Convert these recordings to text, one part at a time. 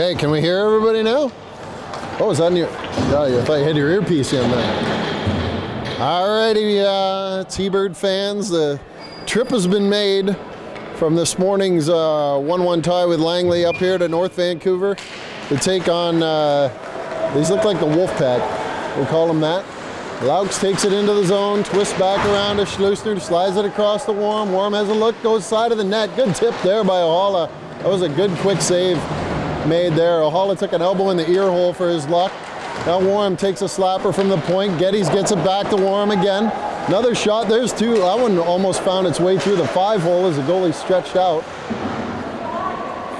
Okay, can we hear everybody now? Oh, is that in your... Yeah, I thought you had your earpiece in there. Alrighty, T-Bird fans, the trip has been made from this morning's 1-1 tie with Langley up here to North Vancouver to take on, these look like the Wolf Pack, we'll call them that. Laux takes it into the zone, twists back around to Schlusner, slides it across the Warm. Warm has a look, goes side of the net. Good tip there by Ohala. That was a good quick save made there. Ohala took an elbow in the ear hole for his luck. Now Warm takes a slapper from the point. Geddes gets it back to Warm again. Another shot, there's two. That one almost found its way through the 5-hole as the goalie stretched out.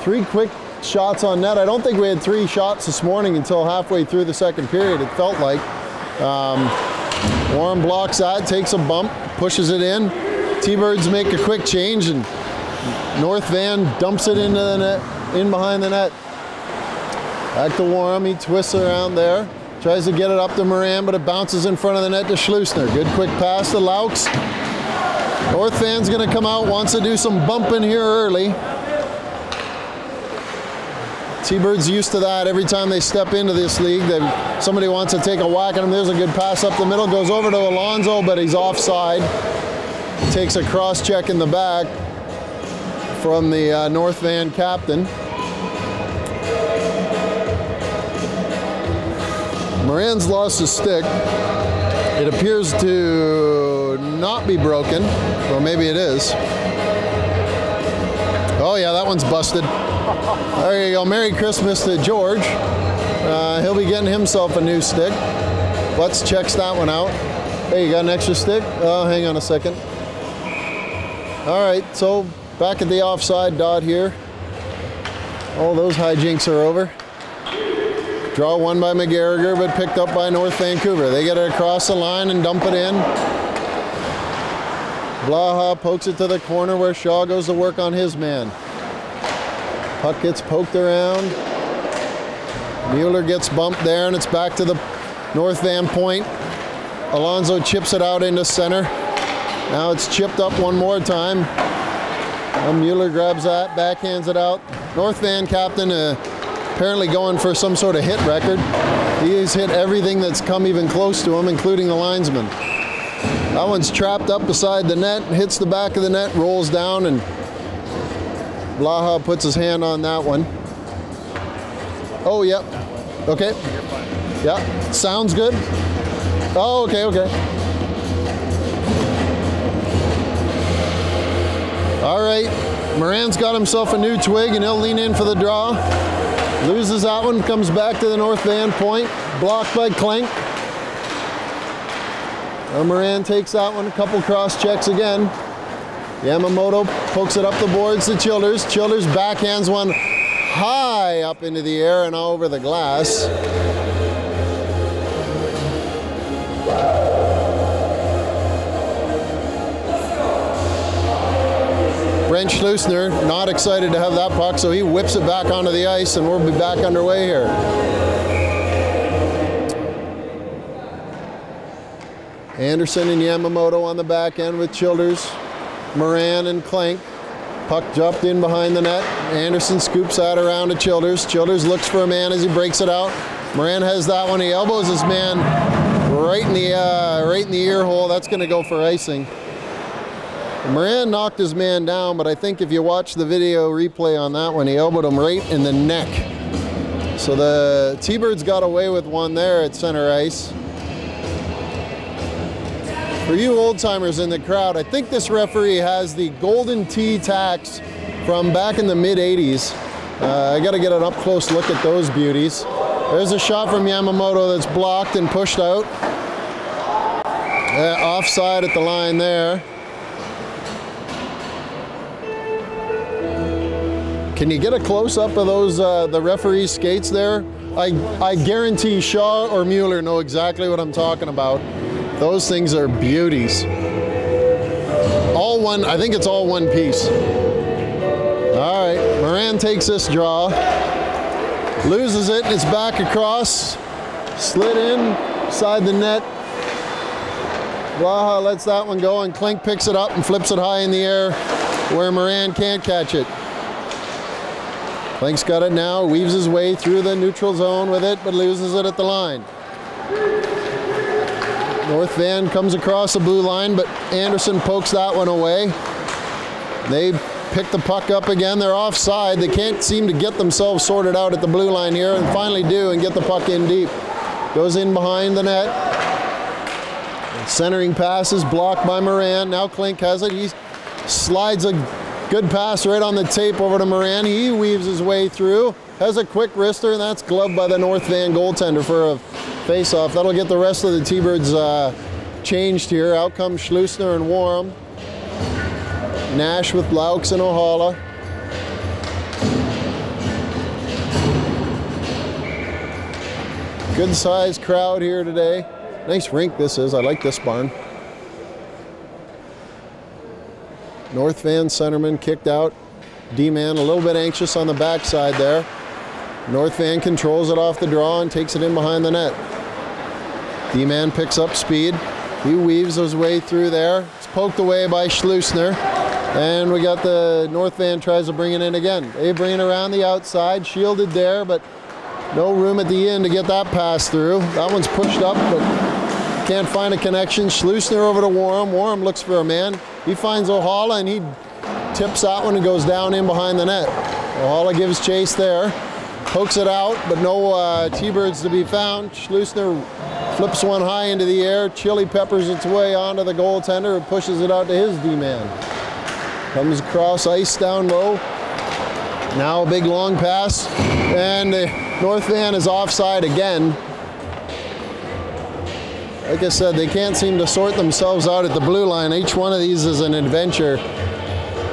3 quick shots on net. I don't think we had 3 shots this morning until halfway through the second period, it felt like. Warm blocks that, takes a bump, pushes it in. T-Birds make a quick change and North Van dumps it into the net, in behind the net. Back to Warm, he twists around there. Tries to get it up to Moran, but it bounces in front of the net to Schlusner. Good quick pass to Laux. North Van's gonna come out, wants to do some bumping here early. T-Birds used to that every time they step into this league. Somebody wants to take a whack at him. There's a good pass up the middle, goes over to Alonso, but he's offside. Takes a cross check in the back from the North Van captain. Moran's lost his stick. It appears to not be broken, or maybe it is. Oh yeah, that one's busted. There you go, Merry Christmas to George. He'll be getting himself a new stick. Butts checks that one out. Hey, you got an extra stick? Oh, hang on a second. All right, so back at the offside dot here. All those hijinks are over. Draw one by McGarriger, but picked up by North Vancouver. They get it across the line and dump it in. Blaha pokes it to the corner where Shaw goes to work on his man. Puck gets poked around. Mueller gets bumped there, and it's back to the North Van point. Alonso chips it out into center. Now it's chipped up one more time. And Mueller grabs that, backhands it out. North Van captain apparently going for some sort of hit record. He's hit everything that's come even close to him, including the linesman. That one's trapped up beside the net, hits the back of the net, rolls down, and Blaha puts his hand on that one. Oh, yep. Okay. Yeah, sounds good. Oh, okay, okay. All right, Moran's got himself a new twig, and he'll lean in for the draw. Loses that one, comes back to the North Van point, blocked by Clank. Moran takes that one, a couple cross checks again. Yamamoto pokes it up the boards to Childers. Childers backhands one high up into the air and over the glass. Brent Schlusner not excited to have that puck, so he whips it back onto the ice, and we'll be back underway here. Anderson and Yamamoto on the back end with Childers, Moran and Clank. Puck dropped in behind the net. Anderson scoops that around to Childers. Childers looks for a man as he breaks it out. Moran has that one. He elbows his man right in the ear hole. That's going to go for icing. Moran knocked his man down, but I think if you watch the video replay on that one, he elbowed him right in the neck. So the T-Birds got away with one there at center ice. For you old-timers in the crowd, I think this referee has the golden tee tax from back in the mid-'80s. I got to get an up-close look at those beauties. There's a shot from Yamamoto that's blocked and pushed out. Offside at the line there. Can you get a close-up of those, the referee's skates there? I guarantee Shaw or Mueller know exactly what I'm talking about. Those things are beauties. All one, I think it's all one piece. All right, Moran takes this draw, loses it, and it's back across, slid in, side the net. Blaha lets that one go, and Klink picks it up and flips it high in the air where Moran can't catch it. Klink's got it now, weaves his way through the neutral zone with it, but loses it at the line. North Van comes across the blue line, but Anderson pokes that one away. They pick the puck up again. They're offside. They can't seem to get themselves sorted out at the blue line here, and finally do and get the puck in deep. Goes in behind the net. Centering pass is blocked by Moran. Now Klink has it. He slides a good pass right on the tape over to Moran. He weaves his way through, has a quick wrister, and that's gloved by the North Van goaltender for a face-off. That'll get the rest of the T-Birds changed here. Out comes Schlusner and Warm. Nash with Laux and Ohala. Good sized crowd here today. Nice rink this is. I like this barn. North Van centerman kicked out. D-man a little bit anxious on the backside there. North Van controls it off the draw and takes it in behind the net. D-man picks up speed. He weaves his way through there. It's poked away by Schlusner. And we got the North Van tries to bring it in again. They bring it around the outside, shielded there, but no room at the end to get that pass through. That one's pushed up, but can't find a connection. Schlusner over to Warm. Warm looks for a man. He finds Ohala, and he tips that one and goes down in behind the net. Ohala gives chase there. Pokes it out, but no T-Birds to be found. Schlusner flips one high into the air. Chili peppers its way onto the goaltender and pushes it out to his D-man. Comes across ice down low. Now a big long pass, and the North Van is offside again. Like I said, they can't seem to sort themselves out at the blue line. Each one of these is an adventure.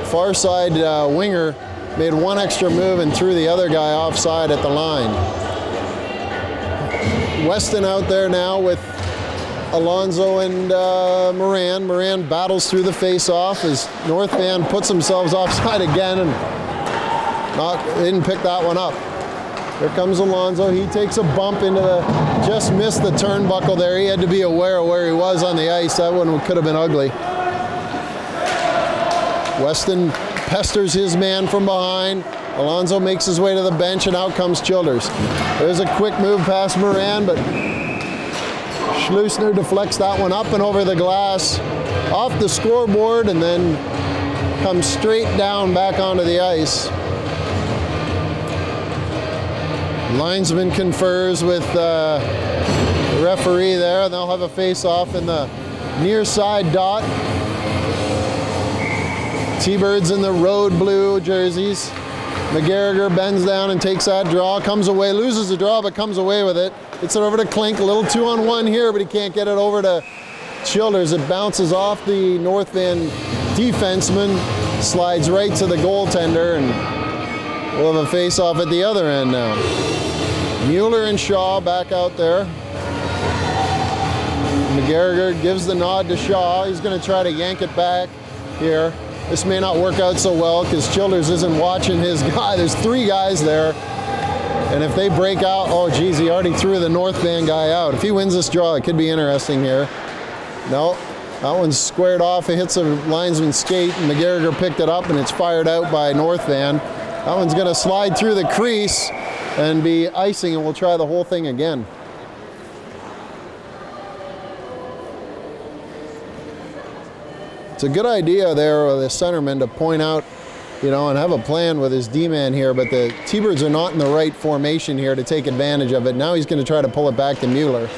Far side winger made one extra move and threw the other guy offside at the line. Weston out there now with Alonso and Moran. Moran battles through the face-off as North Van puts themselves offside again and didn't pick that one up. Here comes Alonso. He takes a bump into the, just missed the turnbuckle there. He had to be aware of where he was on the ice. That one could have been ugly. Weston pesters his man from behind. Alonso makes his way to the bench, and out comes Childers. There's a quick move past Moran, but Schlusner deflects that one up and over the glass, off the scoreboard, and then comes straight down back onto the ice. Linesman confers with the referee there, and they'll have a face-off in the near side dot. T-Birds in the road blue jerseys. McGarriger bends down and takes that draw, comes away, loses the draw, but comes away with it. Gets it over to Klink, a little 2-on-1 here, but he can't get it over to Childers. It bounces off the North Van defenseman, slides right to the goaltender, and we'll have a face-off at the other end now. Mueller and Shaw back out there. McGarriger gives the nod to Shaw. He's going to try to yank it back here. This may not work out so well because Childers isn't watching his guy. There's three guys there. And if they break out, oh geez, he already threw the North Van guy out. If he wins this draw, it could be interesting here. No, that one's squared off. It hits a linesman's skate, and McGarriger picked it up, and it's fired out by North Van. That one's going to slide through the crease and be icing, and we'll try the whole thing again. It's a good idea there with the centerman to point out, you know, and have a plan with his D-man here, but the T-Birds are not in the right formation here to take advantage of it. Now he's going to try to pull it back to Mueller.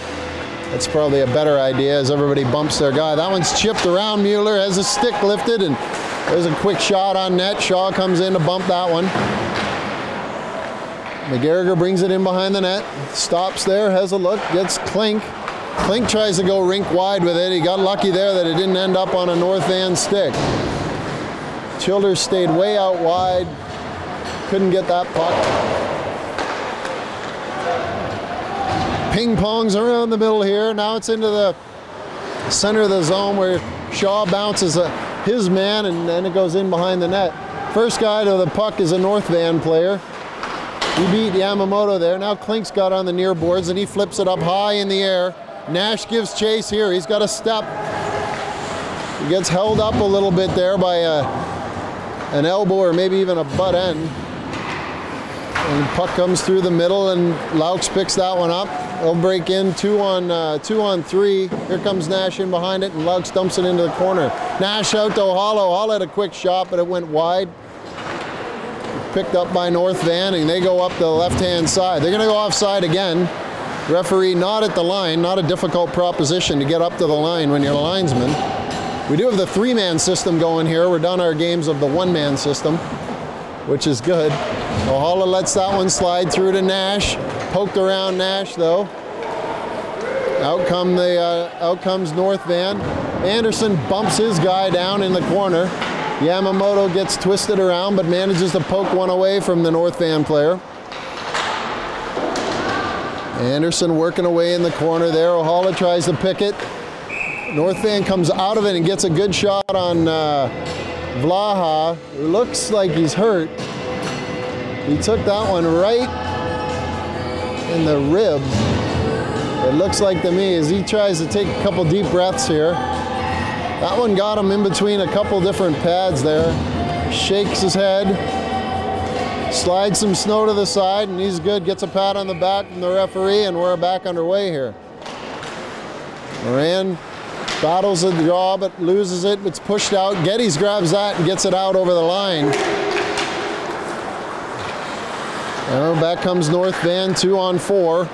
That's probably a better idea as everybody bumps their guy. That one's chipped around Mueller, has a stick lifted, and there's a quick shot on net. Shaw comes in to bump that one. McGarriger brings it in behind the net, stops there, has a look, gets Klink. Klink tries to go rink wide with it. He got lucky there that it didn't end up on a North Van stick. Childers stayed way out wide, couldn't get that puck. Ping-pongs around the middle here. Now it's into the center of the zone where Shaw bounces his man, and then it goes in behind the net. First guy to the puck is a North Van player. He beat Yamamoto there. Now Klink's got on the near boards, and he flips it up high in the air. Nash gives chase here. He's got a step. He gets held up a little bit there by an elbow or maybe even a butt end. And the puck comes through the middle, and Laux picks that one up. They'll break in 2 on 3. Here comes Nash in behind it, and Laux dumps it into the corner. Nash out to Hall. Hall had a quick shot, but it went wide. Picked up by North Van, and they go up the left-hand side. They're going to go offside again. Referee not at the line, not a difficult proposition to get up to the line when you're a linesman. We do have the 3-man system going here. We're done our games of the 1-man system, which is good. O'Hala lets that one slide through to Nash. Poked around Nash though. Out comes North Van. Anderson bumps his guy down in the corner. Yamamoto gets twisted around but manages to poke one away from the North Van player. Anderson working away in the corner there. O'Hala tries to pick it. North Van comes out of it and gets a good shot on Vlaha. Looks like he's hurt. He took that one right in the rib. It looks like to me as he tries to take a couple deep breaths here. That one got him in between a couple different pads there. Shakes his head, slides some snow to the side, and he's good. Gets a pat on the back from the referee, and we're back underway here. Moran battles the draw, but loses it. It's pushed out. Geddes grabs that and gets it out over the line. Now back comes North Van, 2 on 4.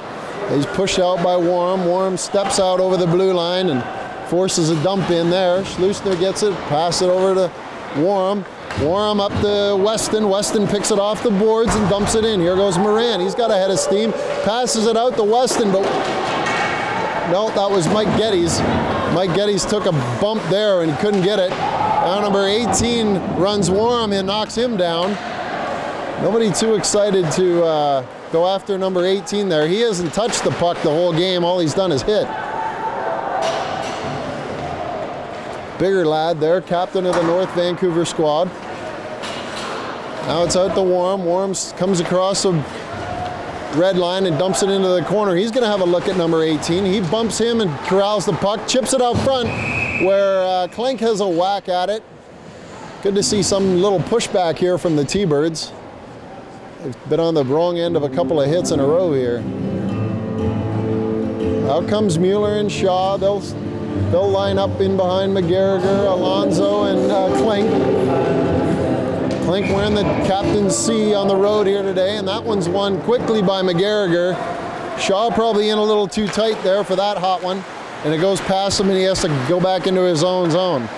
He's pushed out by Warham. Warham steps out over the blue line and forces a dump in there. Schleusner gets it, pass it over to Warham. Warham up to Weston. Weston picks it off the boards and dumps it in. Here goes Moran. He's got a head of steam. Passes it out to Weston, but no, that was Mike Geddes. Mike Geddes took a bump there and couldn't get it. Now number 18 runs Warham and knocks him down. Nobody too excited to go after number 18 there. He hasn't touched the puck the whole game. All he's done is hit. Bigger lad there, captain of the North Vancouver squad. Now it's out to Warham. Warham comes across the red line and dumps it into the corner. He's going to have a look at number 18. He bumps him and corrals the puck, chips it out front where Klink has a whack at it. Good to see some little pushback here from the T-Birds. They've been on the wrong end of a couple of hits in a row here. Out comes Mueller and Shaw. They'll line up in behind McGarriger, Alonso, and Klink. Klink wearing the captain's C on the road here today, and that one's won quickly by McGarriger. Shaw probably in a little too tight there for that hot one, and it goes past him and he has to go back into his own zone.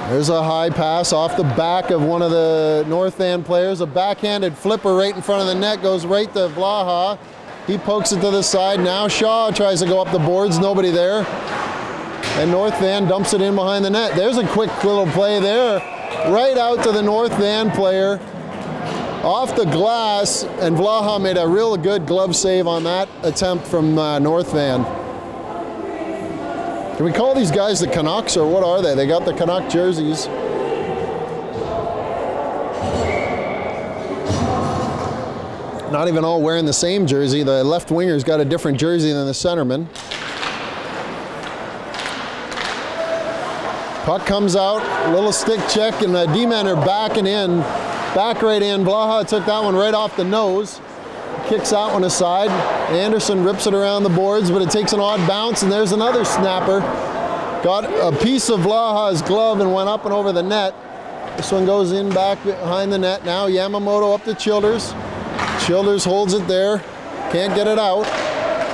There's a high pass off the back of one of the North Van players. A backhanded flipper right in front of the net, goes right to Vlaha. He pokes it to the side. Now Shaw tries to go up the boards, nobody there. And North Van dumps it in behind the net. There's a quick little play there, right out to the North Van player. Off the glass, and Vlaha made a real good glove save on that attempt from North Van. Can we call these guys the Canucks, or what are they? They got the Canuck jerseys. Not even all wearing the same jersey. The left winger's got a different jersey than the centerman. Puck comes out, a little stick check, and the D-men are backing in. Back right in. Vlaha took that one right off the nose. Kicks that one aside. Anderson rips it around the boards, but it takes an odd bounce, and there's another snapper. Got a piece of Vlaha's glove and went up and over the net. This one goes in back behind the net. Now Yamamoto up to Childers. Childers holds it there. Can't get it out.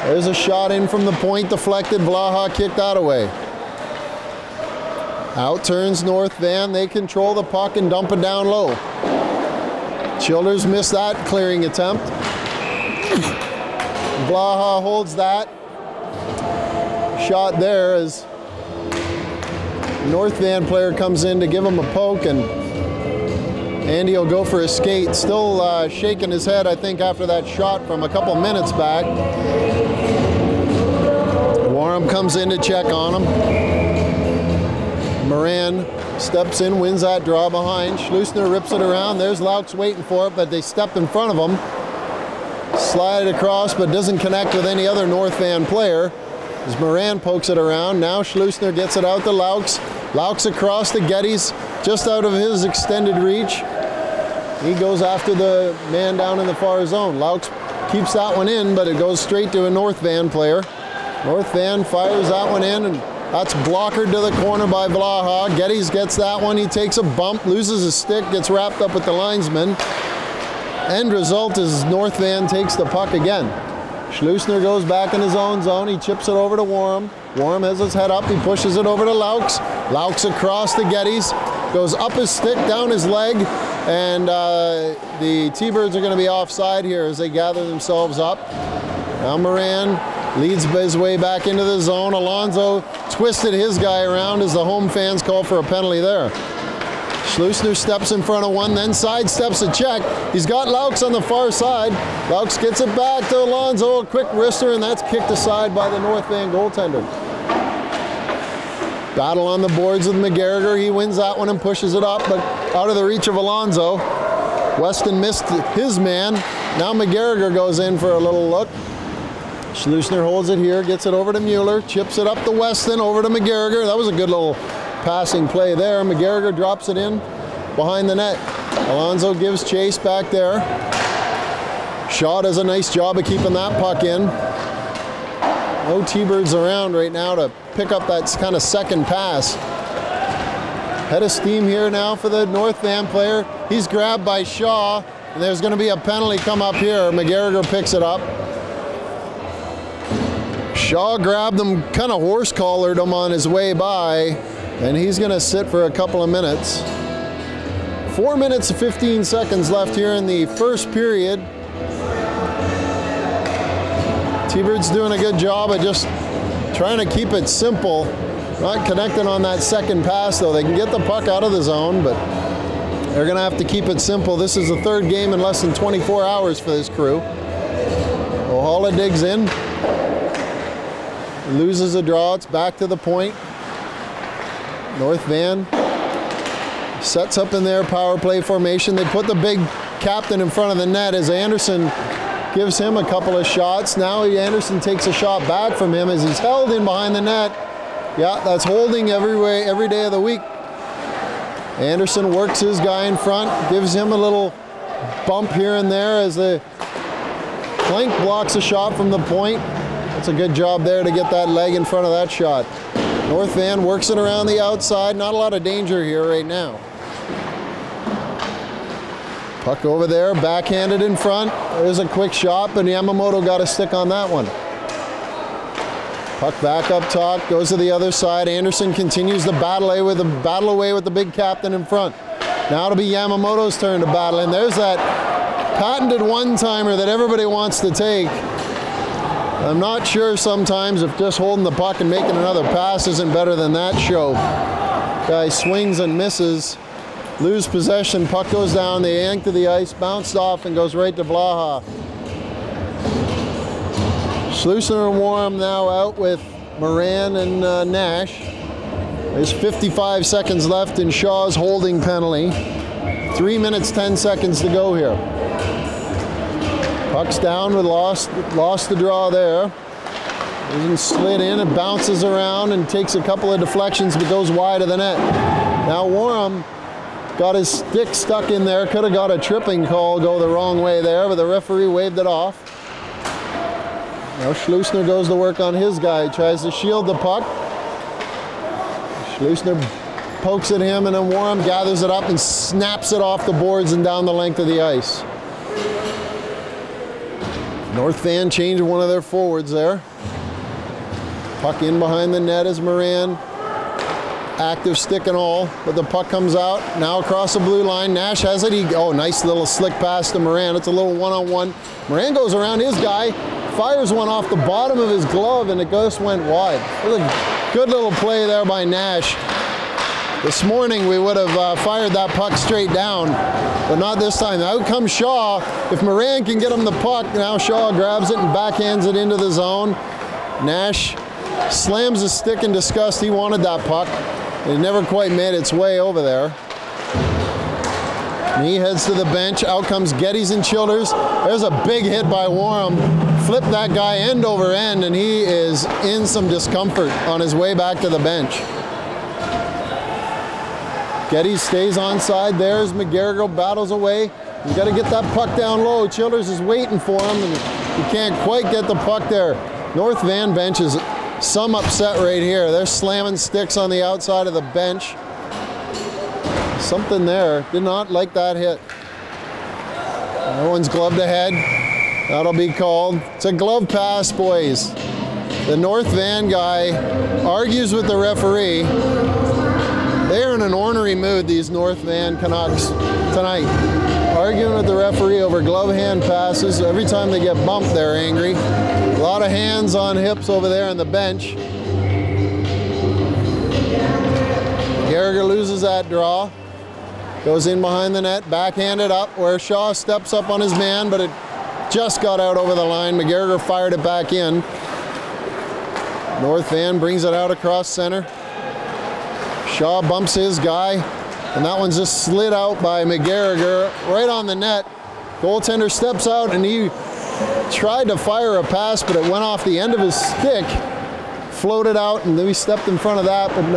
There's a shot in from the point, deflected. Vlaha kicked that away. Out turns North Van. They control the puck and dump it down low. Childers missed that clearing attempt. Vlaha holds that. Shot there as North Van player comes in to give him a poke, and Andy will go for a skate. Still shaking his head, I think, after that shot from a couple minutes back. Warham comes in to check on him. Moran steps in, wins that draw behind. Schleusner rips it around. There's Laux waiting for it, but they step in front of him. Slide it across, but doesn't connect with any other North Van player. As Moran pokes it around, now Schleusner gets it out to Laux. Laux across to Geddes, just out of his extended reach. He goes after the man down in the far zone. Laux keeps that one in, but it goes straight to a North Van player. North Van fires that one in, and that's blockered to the corner by Vlaha. Geddes gets that one. He takes a bump, loses his stick, gets wrapped up with the linesman. End result is North Van takes the puck again. Schleusner goes back in his own zone. He chips it over to Warham. Warham has his head up. He pushes it over to Laux. Laux across to Geddes. Goes up his stick, down his leg, and the T-Birds are going to be offside here as they gather themselves up. Now Moran leads his way back into the zone. Alonso twisted his guy around as the home fans call for a penalty there. Schleusner steps in front of one, then sidesteps a check. He's got Laux on the far side. Laux gets it back to Alonso, a quick wrister, and that's kicked aside by the North Van goaltender. Battle on the boards with McGarriger. He wins that one and pushes it up, but out of the reach of Alonso. Weston missed his man. Now McGarriger goes in for a little look. Schleusner holds it here, gets it over to Mueller, chips it up to Weston, over to McGarriger. That was a good little passing play there. McGarriger drops it in behind the net. Alonso gives chase back there. Shaw does a nice job of keeping that puck in. No T-Birds around right now to pick up that kind of second pass. Head of steam here now for the North Van player. He's grabbed by Shaw, and there's going to be a penalty come up here. McGarriger picks it up. Shaw grabbed him, kind of horse-collared him on his way by, and he's going to sit for a couple of minutes. 4 minutes and 15 seconds left here in the first period. T-Birds doing a good job of just trying to keep it simple. Not connecting on that second pass, though. They can get the puck out of the zone, but they're going to have to keep it simple. This is the third game in less than 24 hours for this crew. Ohala digs in. Loses a draw. It's back to the point. North Van sets up in their power play formation. They put the big captain in front of the net as Anderson gives him a couple of shots. Now Anderson takes a shot back from him as he's held in behind the net. Yeah, that's holding every day of the week. Anderson works his guy in front, gives him a little bump here and there as the flank blocks a shot from the point. That's a good job there to get that leg in front of that shot. North Van works it around the outside. Not a lot of danger here right now. Puck over there, backhanded in front. There's a quick shot, but Yamamoto got a stick on that one. Puck back up top, goes to the other side. Anderson continues to battle away with the big captain in front. Now it'll be Yamamoto's turn to battle, and there's that patented one-timer that everybody wants to take. I'm not sure sometimes if just holding the puck and making another pass isn't better than that show. Guy swings and misses. Lose possession, puck goes down, they yank to the ice, bounced off and goes right to Vlaha. Schleusner and Warham now out with Moran and Nash. There's 55 seconds left in Shaw's holding penalty. 3 minutes, 10 seconds to go here. Puck's down, we lost the draw there. Isn't slid in, it bounces around and takes a couple of deflections but goes wide of the net. Now Warham got his stick stuck in there, could have got a tripping call go the wrong way there, but the referee waved it off. Now Schleusner goes to work on his guy, tries to shield the puck. Schleusner pokes at him and then Warham gathers it up and snaps it off the boards and down the length of the ice. North Van changed one of their forwards there. Puck in behind the net is Moran. Active stick and all, but the puck comes out. Now across the blue line, Nash has it. Oh, nice little slick pass to Moran. It's a little one-on-one. Moran goes around his guy, fires one off the bottom of his glove, and it just went wide. It was a good little play there by Nash. This morning we would have fired that puck straight down, but not this time. Out comes Shaw. If Moran can get him the puck, now Shaw grabs it and backhands it into the zone. Nash slams his stick in disgust. He wanted that puck. It never quite made its way over there. And he heads to the bench. Out comes Geddes and Childers. There's a big hit by Warham. Flipped that guy end over end, and he is in some discomfort on his way back to the bench. Geddes stays onside there as McGarrigle battles away. You got to get that puck down low. Childers is waiting for him, and he can't quite get the puck there. North Van bench is some upset right here. They're slamming sticks on the outside of the bench. Something there. Did not like that hit. That one's gloved ahead. That'll be called. It's a glove pass, boys. The North Van guy argues with the referee. They're in an ornery mood, these North Van Canucks tonight. Arguing with the referee over glove hand passes. Every time they get bumped, they're angry. A lot of hands on hips over there on the bench. Gallagher loses that draw. Goes in behind the net, backhanded up, where Shaw steps up on his man, but it just got out over the line. McGarriger fired it back in. North Van brings it out across center. Shaw bumps his guy, and that one's just slid out by McGarriger right on the net. Goaltender steps out, and he tried to fire a pass, but it went off the end of his stick, floated out, and then he stepped in front of that, but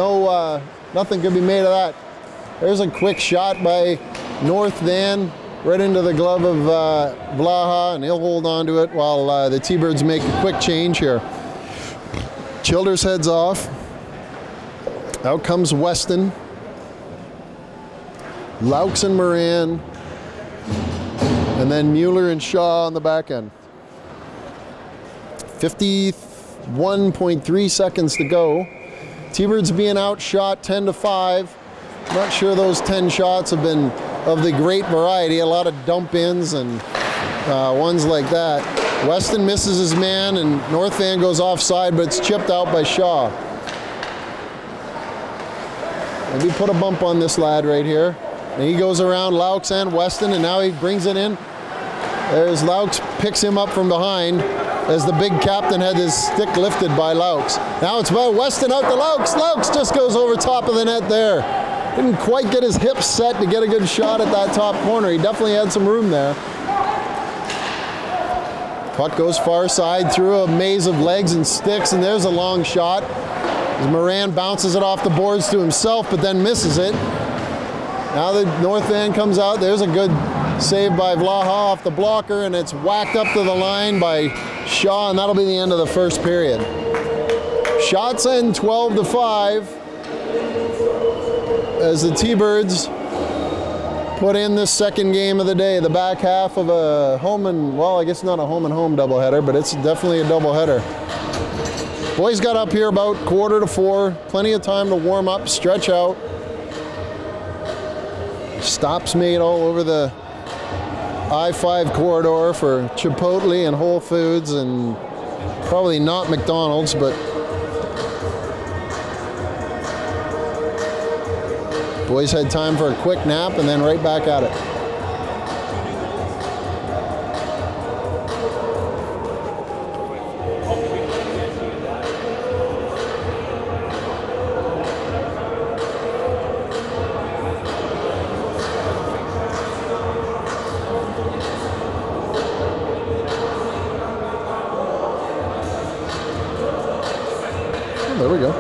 nothing could be made of that. There's a quick shot by North Van right into the glove of Vlaha, and he'll hold on to it while the T-Birds make a quick change here. Childers heads off. Out comes Weston. Laux and Moran. And then Mueller and Shaw on the back end. 51.3 seconds to go. T-Birds being outshot 10-5. Not sure those 10 shots have been of the great variety. A lot of dump-ins and ones like that. Weston misses his man, and North Van goes offside, but it's chipped out by Shaw. Maybe put a bump on this lad right here. And he goes around Laux and Weston, and now he brings it in. There's Laux, picks him up from behind as the big captain had his stick lifted by Laux. Now it's by Weston out to Laux. Laux just goes over top of the net there. Didn't quite get his hips set to get a good shot at that top corner. He definitely had some room there. Puck goes far side through a maze of legs and sticks, and there's a long shot. As Moran bounces it off the boards to himself, but then misses it. Now the North Van comes out. There's a good save by Vlaha off the blocker, and it's whacked up to the line by Shaw, and that'll be the end of the first period. Shots end 12-5 as the T-Birds put in this second game of the day, the back half of a home and, well, I guess not a home and home doubleheader, but it's definitely a doubleheader. Boys got up here about 3:45, plenty of time to warm up, stretch out. Stops made all over the I-5 corridor for Chipotle and Whole Foods, and probably not McDonald's, but boys had time for a quick nap and then right back at it. There we go.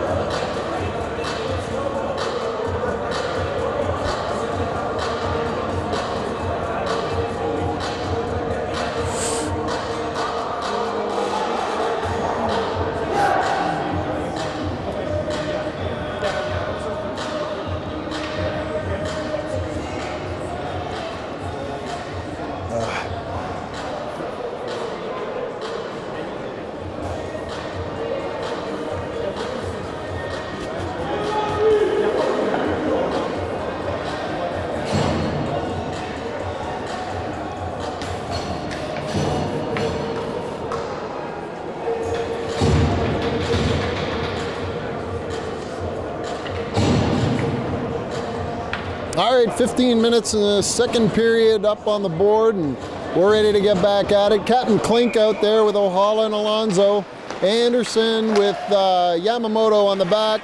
All right, 15 minutes in the second period up on the board, and we're ready to get back at it. Captain Klink out there with Ohala and Alonso. Anderson with Yamamoto on the back.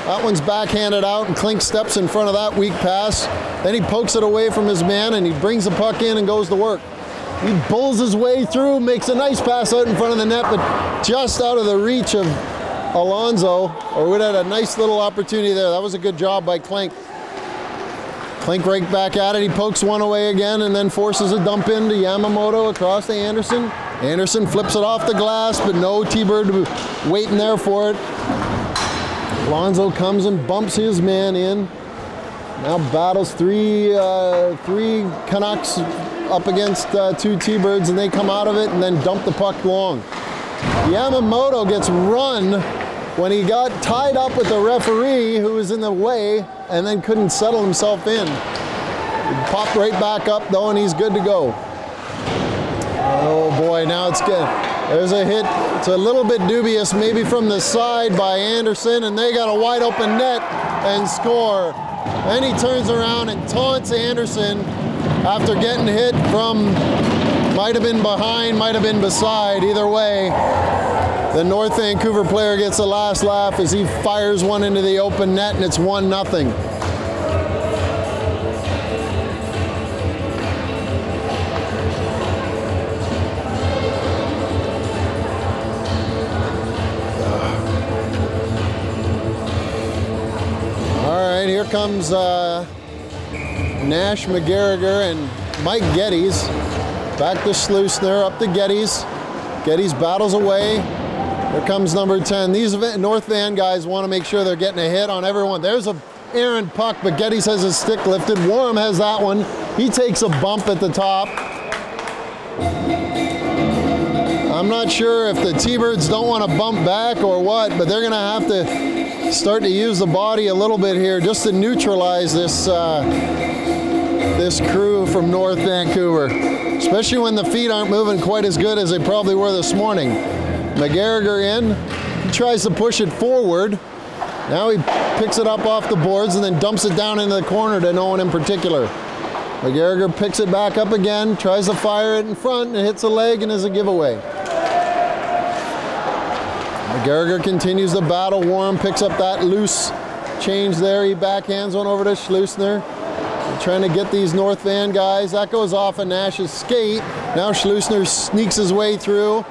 That one's backhanded out, and Klink steps in front of that weak pass. Then he pokes it away from his man, and he brings the puck in and goes to work. He bulls his way through, makes a nice pass out in front of the net, but just out of the reach of Alonso, or we'd had a nice little opportunity there. That was a good job by Klink. Klink right back at it. He pokes one away again and then forces a dump into Yamamoto across to Anderson. Anderson flips it off the glass, but no T-Bird waiting there for it. Alonso comes and bumps his man in. Now battles three Canucks up against 2 T-Birds, and they come out of it and then dump the puck long. Yamamoto gets run when he got tied up with the referee who was in the way and then couldn't settle himself in. He popped right back up though, and he's good to go. Oh boy, now it's good. There's a hit. It's a little bit dubious, maybe from the side by Anderson, and they got a wide open net and score. Then he turns around and taunts Anderson after getting hit from, might have been behind, might have been beside, either way. The North Vancouver player gets the last laugh as he fires one into the open net, and it's 1-0. All right, here comes Nash, McGarriger, and Mike Geddes. Back to Schleusner, up to Geddes. Geddes battles away. Here comes number 10. These North Van guys want to make sure they're getting a hit on everyone. There's a errant puck, but Geddes has his stick lifted. Warren has that one. He takes a bump at the top. I'm not sure if the T-Birds don't want to bump back or what, but they're going to have to start to use the body a little bit here just to neutralize this this crew from North Vancouver, especially when the feet aren't moving quite as good as they probably were this morning. McGarriger in, he tries to push it forward. Now he picks it up off the boards and then dumps it down into the corner to no one in particular. McGarriger picks it back up again, tries to fire it in front, and hits a leg and is a giveaway. McGarriger continues the battle. Warren picks up that loose change there. He backhands one over to Schleusner. Trying to get these North Van guys. That goes off of Nash's skate. Now Schleusner sneaks his way through.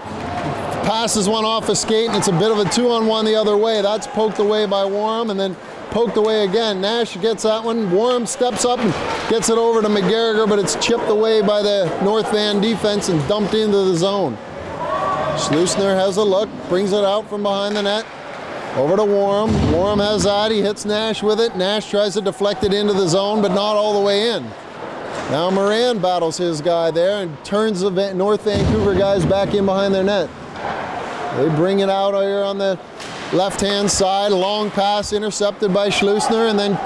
Passes one off a skate, and it's a bit of a 2-on-1 the other way. That's poked away by Warren, and then poked away again. Nash gets that one. Warren steps up and gets it over to McGarriger, but it's chipped away by the North Van defense and dumped into the zone. Schleusner has a look, brings it out from behind the net. Over to Warren. Warren has that. He hits Nash with it. Nash tries to deflect it into the zone, but not all the way in. Now Moran battles his guy there and turns the North Vancouver guys back in behind their net. They bring it out here on the left-hand side. Long pass intercepted by Schleusner and then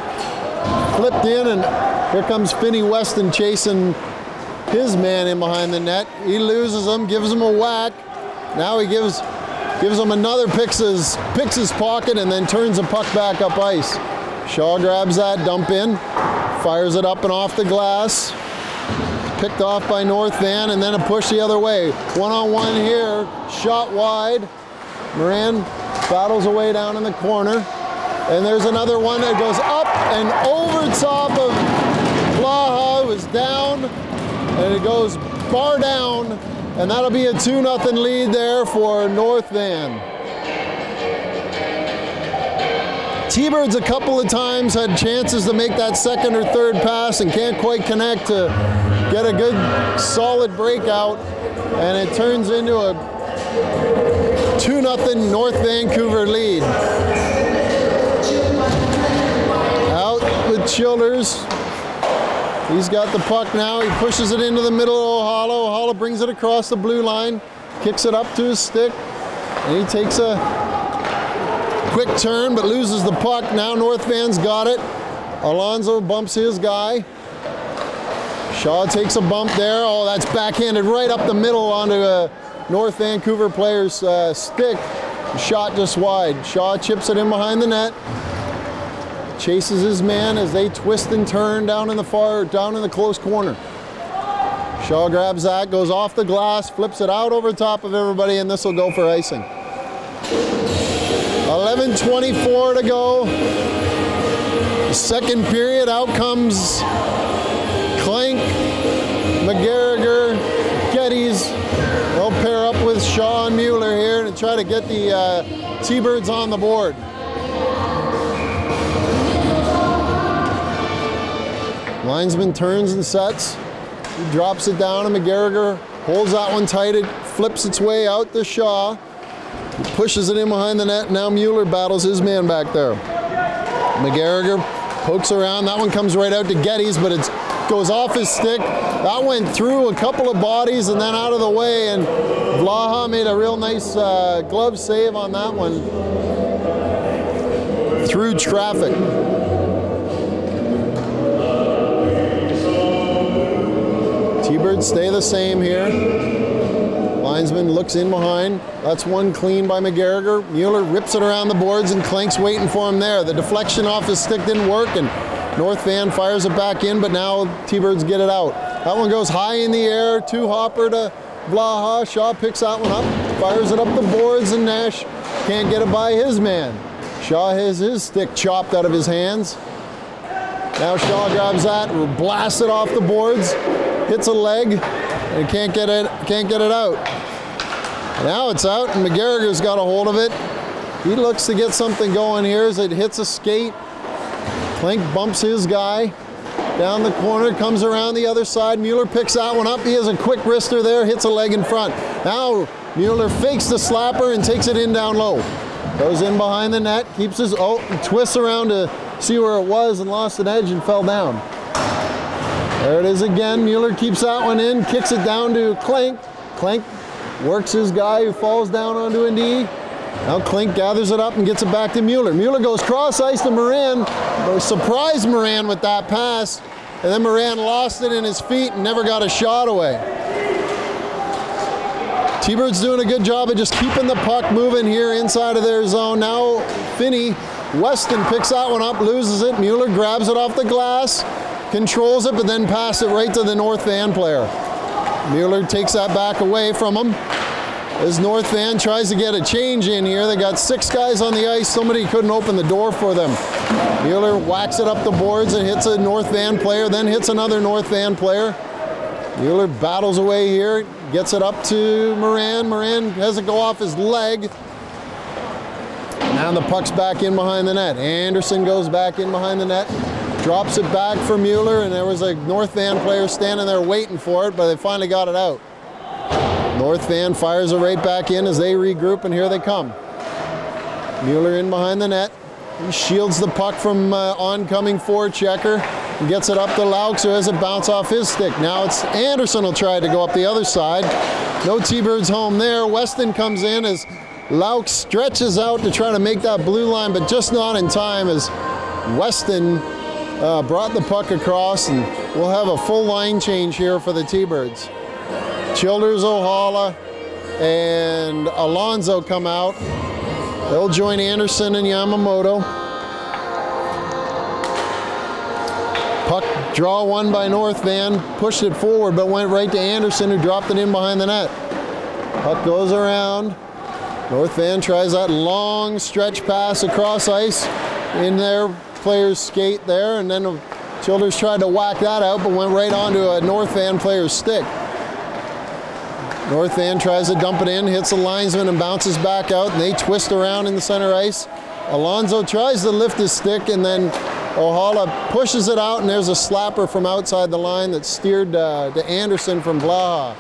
flipped in, and here comes Finney Weston chasing his man in behind the net. He loses him, gives him a whack. Now he gives him another, picks his pocket, and then turns the puck back up ice. Shaw grabs that, dump in, fires it up and off the glass. Picked off by North Van, and then a push the other way. 1-on-1 here, shot wide. Moran battles away down in the corner. And there's another one that goes up and over top of Blaha, who is down, and it goes bar down. And that'll be a 2-0 lead there for North Van. T-Birds a couple of times had chances to make that second or third pass and can't quite connect to get a good solid breakout. And it turns into a 2-0 North Vancouver lead. Out with Childers. He's got the puck now. He pushes it into the middle of O'Hallo. O'Hallo brings it across the blue line, kicks it up to his stick, and he takes a quick turn but loses the puck. Now North Van's got it. Alonso bumps his guy. Shaw takes a bump there. Oh, that's backhanded right up the middle onto a North Vancouver player's stick. Shot just wide. Shaw chips it in behind the net. Chases his man as they twist and turn down in the close corner. Shaw grabs that, goes off the glass, flips it out over top of everybody, and this will go for icing. 11:24 to go. The second period, out comes Klink, McGarriger, Geddes. They'll pair up with Shaw and Mueller here to try to get the T-Birds on the board. Linesman turns and sets. He drops it down, and McGarriger holds that one tight. It flips its way out to Shaw. He pushes it in behind the net. Now Mueller battles his man back there. McGarriger pokes around. That one comes right out to Geddes, but it goes off his stick. That went through a couple of bodies and then out of the way, and Blaha made a real nice glove save on that one. Through traffic. T-Birds stay the same here. Linesman looks in behind. That's one clean by McGarriger. Mueller rips it around the boards, and Clank's waiting for him there. The deflection off his stick didn't work, and North Van fires it back in, but now T-Birds get it out. That one goes high in the air, two-hopper to Blaha. Shaw picks that one up, fires it up the boards, and Nash can't get it by his man. Shaw has his stick chopped out of his hands. Now Shaw grabs that, blasts it off the boards, hits a leg, and can't get it out. Now it's out, and McGarriger's got a hold of it. He looks to get something going here as it hits a skate. Clank bumps his guy down the corner, comes around the other side. Mueller picks that one up. He has a quick wrister there, hits a leg in front. Now Mueller fakes the slapper and takes it in down low. Goes in behind the net, keeps his, twists around to see where it was and lost an edge and fell down. There it is again. Mueller keeps that one in, kicks it down to Clank. Clank works his guy who falls down onto a knee. Now Clink gathers it up and gets it back to Mueller. Mueller goes cross ice to Moran. Surprised Moran with that pass. And then Moran lost it in his feet and never got a shot away. T-Birds doing a good job of just keeping the puck moving here inside of their zone. Now Finney, Weston picks that one up, loses it. Mueller grabs it off the glass, controls it, but then passes it right to the North Van player. Mueller takes that back away from him. As North Van tries to get a change in here, they got 6 guys on the ice. Somebody couldn't open the door for them. Mueller whacks it up the boards and hits a North Van player, then hits another North Van player. Mueller battles away here, gets it up to Moran. Moran has it go off his leg. Now the puck's back in behind the net. Anderson goes back in behind the net, drops it back for Mueller, and there was a North Van player standing there waiting for it, but they finally got it out. North Van fires it right back in as they regroup, and here they come. Mueller in behind the net. He shields the puck from oncoming forechecker and gets it up to Laux, who has it bounce off his stick. Now it's Anderson will try to go up the other side. No T-Birds home there. Weston comes in as Laux stretches out to try to make that blue line, but just not in time as Weston brought the puck across, and we'll have a full line change here for the T-Birds. Childers, Ohala, and Alonso come out. They'll join Anderson and Yamamoto. Puck draw one by North Van, pushed it forward, but went right to Anderson, who dropped it in behind the net. Puck goes around. North Van tries that long stretch pass across ice in their player's skate there, and then Childers tried to whack that out, but went right onto a North Van player's stick. North Van tries to dump it in, hits the linesman and bounces back out, and they twist around in the center ice. Alonso tries to lift his stick, and then Ohala pushes it out, and there's a slapper from outside the line that steered to Anderson from Blaha.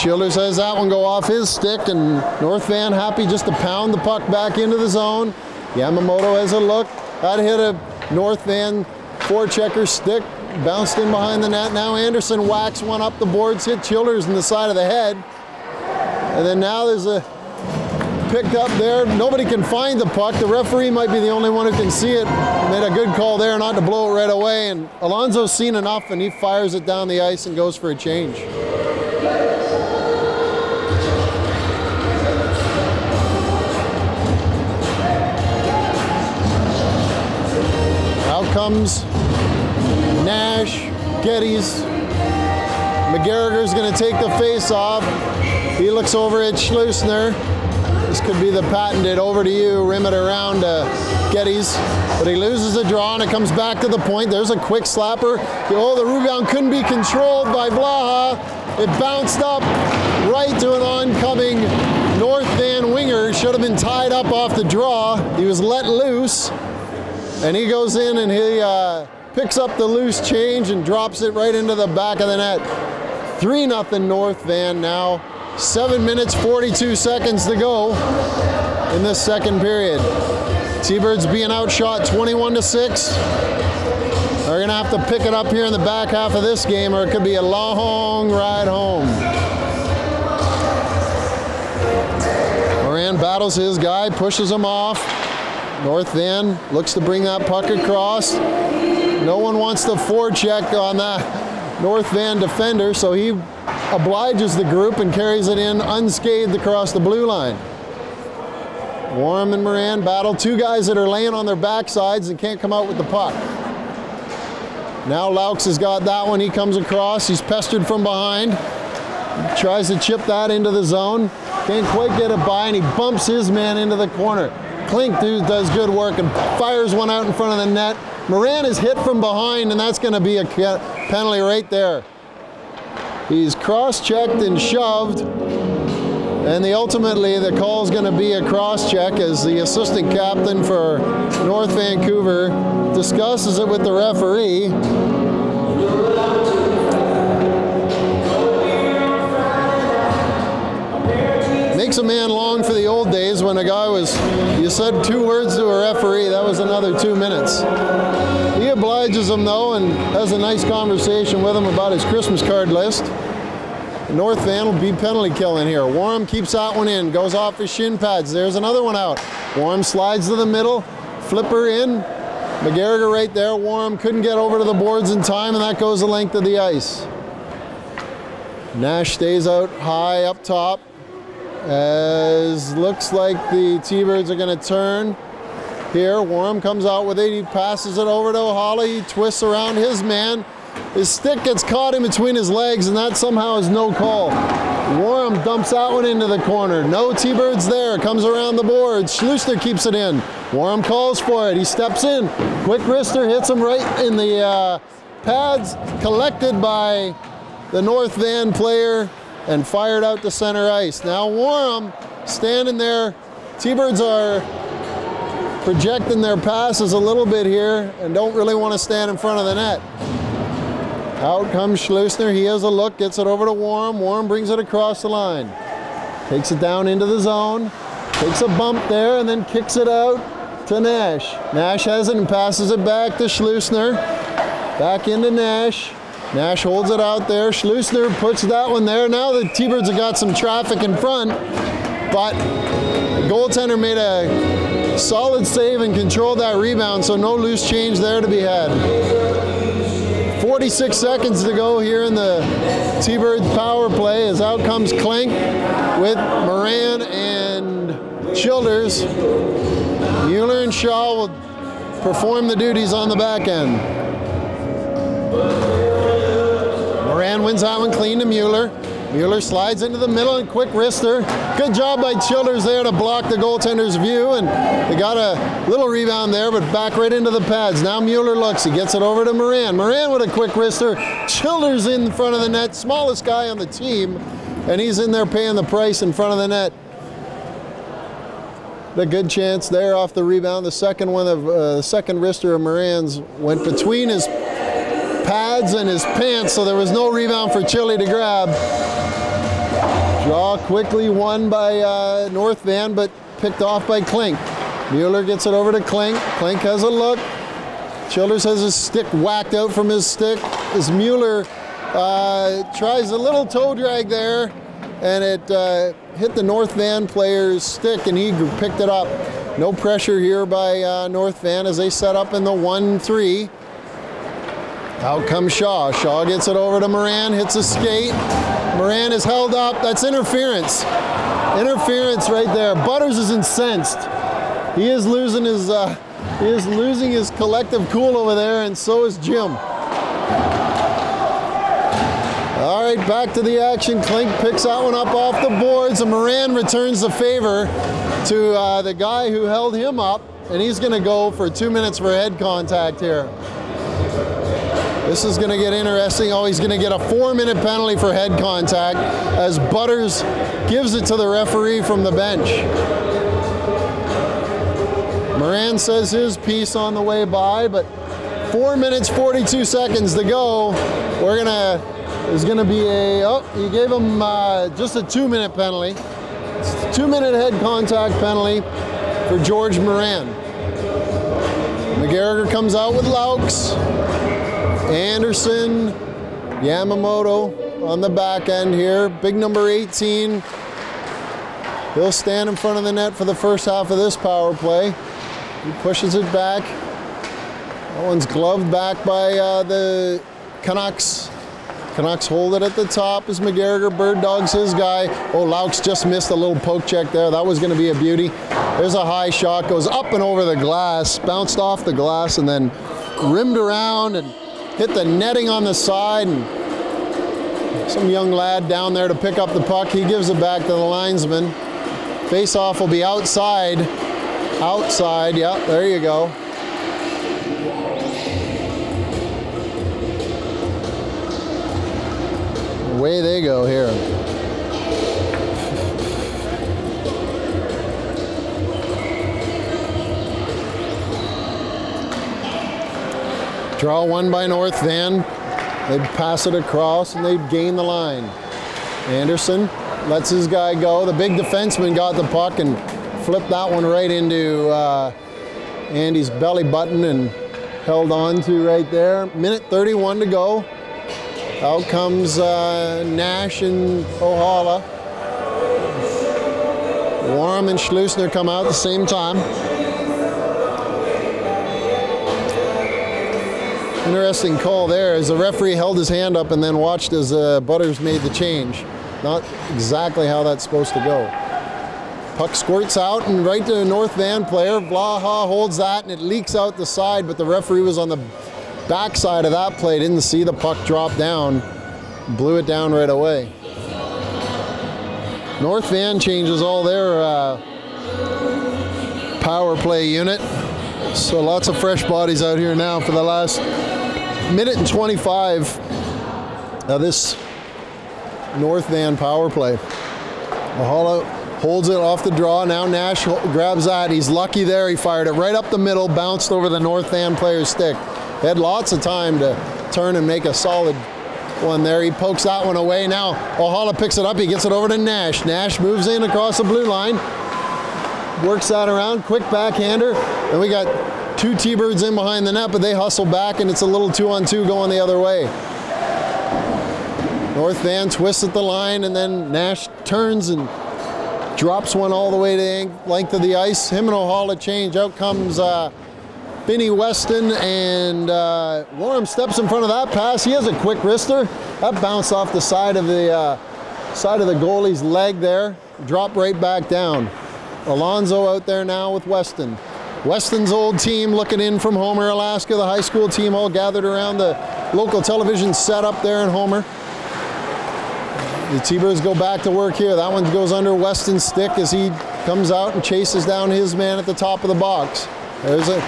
Childers has that one go off his stick, and North Van happy just to pound the puck back into the zone. Yamamoto has a look. That hit a North Van forechecker stick. Bounced in behind the net. Now Anderson whacks one up the boards, hit Childers in the side of the head. And then now there's a picked up there. Nobody can find the puck. The referee might be the only one who can see it. Made a good call there not to blow it right away. And Alonso's seen enough, and he fires it down the ice and goes for a change. Out comes Nash, Geddes. McGarriger's going to take the face off. He looks over at Schleusner. This could be the patented over to you, rim it around Geddes. But he loses a draw and it comes back to the point. There's a quick slapper. Oh, the rebound couldn't be controlled by Blaha. It bounced up right to an oncoming North Van winger. Should have been tied up off the draw. He was let loose. And he goes in and he picks up the loose change and drops it right into the back of the net. 3-0 North Van now. 7 minutes, 42 seconds to go in this second period. T-Birds being outshot 21-6. They're gonna have to pick it up here in the back half of this game, or it could be a long ride home. Moran battles his guy, pushes him off. North Van looks to bring that puck across. No one wants to forecheck on that North Van defender, so he obliges the group and carries it in unscathed across the blue line. Warren and Moran battle, two guys that are laying on their backsides and can't come out with the puck. Now Laux has got that one, he comes across, he's pestered from behind. Tries to chip that into the zone, can't quite get it by, and he bumps his man into the corner. Klink does good work and fires one out in front of the net. Moran is hit from behind, and that's gonna be a penalty right there. He's cross-checked and shoved, and ultimately the call is going to be a cross-check as the assistant captain for North Vancouver discusses it with the referee. Makes a man long for the old days when a guy was, you said 2 words to a referee, that was another 2 minutes. He obliges him though and has a nice conversation with him about his Christmas card list. North Van will be penalty killing here. Warren keeps that one in, goes off his shin pads. There's another one out. Warren slides to the middle, flipper in. McGarrigle right there. Warren couldn't get over to the boards in time, and that goes the length of the ice. Nash stays out high up top, as looks like the T-Birds are going to turn here. Warren comes out with it, he passes it over to O'Holly, he twists around his man. His stick gets caught in between his legs, and that somehow is no call. Warren dumps that one into the corner. No T-Birds there, comes around the boards. Schlusner keeps it in. Warren calls for it, he steps in. Quick wrister hits him right in the pads, collected by the North Van player and fired out to center ice. Now Warren standing there. T-Birds are projecting their passes a little bit here and don't really want to stand in front of the net. Out comes Schlusner, he has a look, gets it over to Warren. Warren brings it across the line. Takes it down into the zone, takes a bump there and then kicks it out to Nash. Nash has it and passes it back to Schlusner. Back into Nash. Nash holds it out there. Schlusner puts that one there. Now the T-Birds have got some traffic in front, but the goaltender made a solid save and controlled that rebound, so no loose change there to be had. 46 seconds to go here in the T-Birds power play as out comes Klink with Moran and Childers. Mueller and Shaw will perform the duties on the back end. Moran wins that one clean to Mueller. Mueller slides into the middle and quick wrister. Good job by Childers there to block the goaltender's view, and they got a little rebound there, but back right into the pads. Now Mueller looks, he gets it over to Moran. Moran with a quick wrister. Childers in front of the net, smallest guy on the team, and he's in there paying the price in front of the net. A good chance there off the rebound. The second one of the second wrister of Moran's went between his pads and his pants, so there was no rebound for Chili to grab. Draw quickly won by North Van, but picked off by Klink. Mueller gets it over to Klink. Klink has a look. Childers has his stick whacked out from his stick. As Mueller tries a little toe drag there, and it hit the North Van player's stick, and he picked it up. No pressure here by North Van as they set up in the 1-3. Out comes Shaw. Shaw gets it over to Moran, hits a skate. Moran is held up. That's interference. Interference right there. Butters is incensed. He is losing his collective cool over there, and so is Jim. All right, back to the action. Klink picks that one up off the boards, and Moran returns the favor to the guy who held him up, and he's going to go for 2 minutes for head contact here. This is going to get interesting. Oh, he's going to get a 4-minute penalty for head contact as Butters gives it to the referee from the bench. Moran says his piece on the way by, but 4 minutes, 42 seconds to go. There's gonna be you gave him just a 2-minute penalty. It's a 2-minute head contact penalty for George Moran. McGarriger comes out with Laux. Anderson, Yamamoto on the back end here. Big number 18. He'll stand in front of the net for the first half of this power play. He pushes it back. That one's gloved back by the Canucks. Canucks hold it at the top as McGarriger bird dogs his guy. Oh, Laux just missed a little poke check there. That was going to be a beauty. There's a high shot, goes up and over the glass, bounced off the glass, and then rimmed around and hit the netting on the side. And some young lad down there to pick up the puck. He gives it back to the linesman. Face-off will be outside. Outside, yeah, there you go. Away they go here. Draw one by North Van. They pass it across and they gain the line. Anderson lets his guy go. The big defenseman got the puck and flipped that one right into Andy's belly button and held on to right there. Minute 31 to go. Out comes Nash and Ohala. Warm and Schleusner come out at the same time. Interesting call there as the referee held his hand up and then watched as Butters made the change. Not exactly how that's supposed to go. Puck squirts out and right to the North Van player. Vlaha holds that and it leaks out the side, but the referee was on the backside of that play, didn't see the puck drop down, blew it down right away. North Van changes all their power play unit. So lots of fresh bodies out here now for the last minute and 25 of this North Van power play. Ohala holds it off the draw. Now Nash grabs that. He's lucky there. He fired it right up the middle, bounced over the North Van player's stick. He had lots of time to turn and make a solid one there. He pokes that one away. Now Ohala picks it up. He gets it over to Nash. Nash moves in across the blue line. Works that around. Quick backhander. And we got two T-Birds in behind the net, but they hustle back and it's a little 2-on-2 going the other way. North Van twists at the line and then Nash turns and drops one all the way to the length of the ice. Him and Ohala change. Out comes Vinny Weston and Warren steps in front of that pass. He has a quick wrister. That bounced off the side of the goalie's leg there. Drop right back down. Alonzo out there now with Weston. Weston's old team looking in from Homer, Alaska. The high school team all gathered around the local television set up there in Homer. The T-Birds go back to work here. That one goes under Weston's stick as he comes out and chases down his man at the top of the box. There's a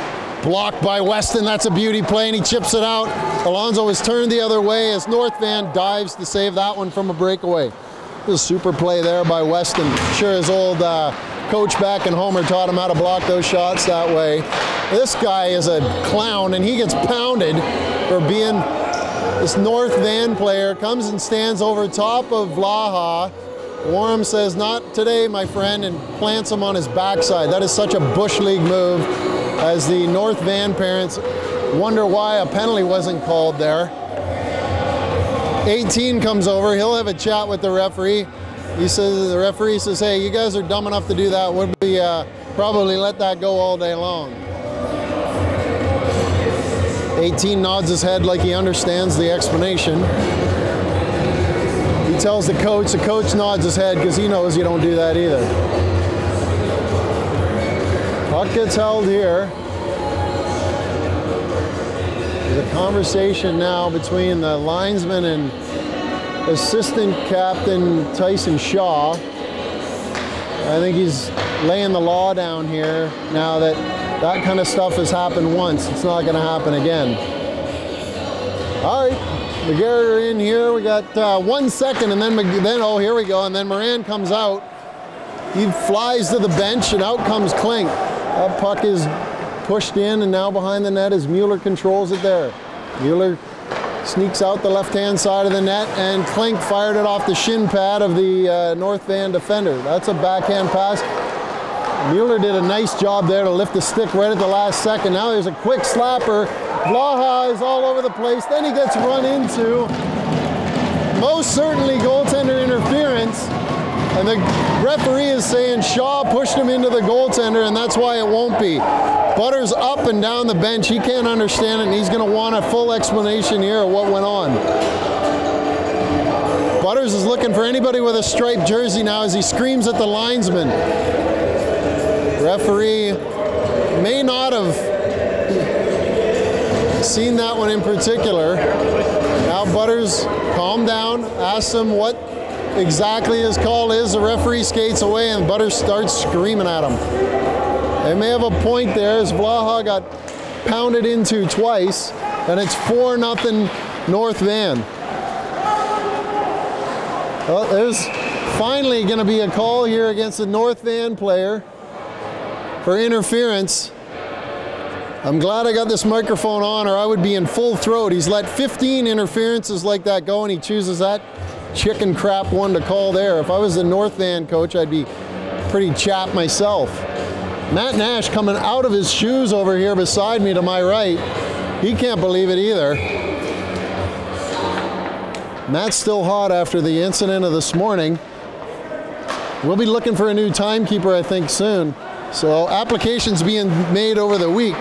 block by Weston. That's a beauty play, and he chips it out. Alonzo is turned the other way as North Van dives to save that one from a breakaway. It was a super play there by Weston. Sure, his old coach back in Homer taught him how to block those shots that way. This guy is a clown, and he gets pounded for being this North Van player. Comes and stands over top of Vlaha. Warham says, "Not today, my friend," and plants him on his backside. That is such a Bush League move, as the North Van parents wonder why a penalty wasn't called there. 18 comes over. He'll have a chat with the referee. The referee says, "Hey, you guys are dumb enough to do that. Would we probably let that go all day long?" 18 nods his head like he understands the explanation. He tells the coach nods his head because he knows you don't do that either. Puck gets held here. There's a conversation now between the linesman and assistant captain Tyson Shaw. I think he's laying the law down here now that that kind of stuff has happened once. It's not going to happen again. All right, McGarriger in here. We got 1 second, and then oh, here we go. And then Moran comes out. He flies to the bench, and out comes Klink. That puck is pushed in, and now behind the net as Mueller controls it there. Mueller sneaks out the left-hand side of the net, and Klink fired it off the shin pad of the North Van defender. That's a backhand pass. Mueller did a nice job there to lift the stick right at the last second. Now there's a quick slapper. Blaha is all over the place. Then he gets run into. Most certainly goaltender interference. And the referee is saying Shaw pushed him into the goaltender, and that's why it won't be. Butters up and down the bench. He can't understand it, and he's going to want a full explanation here of what went on. Butters is looking for anybody with a striped jersey now as he screams at the linesman. Referee may not have seen that one in particular. Now Butters, calm down, asks him what exactly his call is. The referee skates away and Butters starts screaming at him. They may have a point there as Blaha got pounded into twice, and it's 4-0 North Van. Well, there's finally going to be a call here against the North Van player for interference. I'm glad I got this microphone on, or I would be in full throat. He's let 15 interferences like that go, and he chooses that chicken crap one to call there. If I was the North Van coach, I'd be pretty chapped myself. Matt Nash coming out of his shoes over here beside me to my right. He can't believe it either. Matt's still hot after the incident of this morning. We'll be looking for a new timekeeper, I think, soon. So applications being made over the week.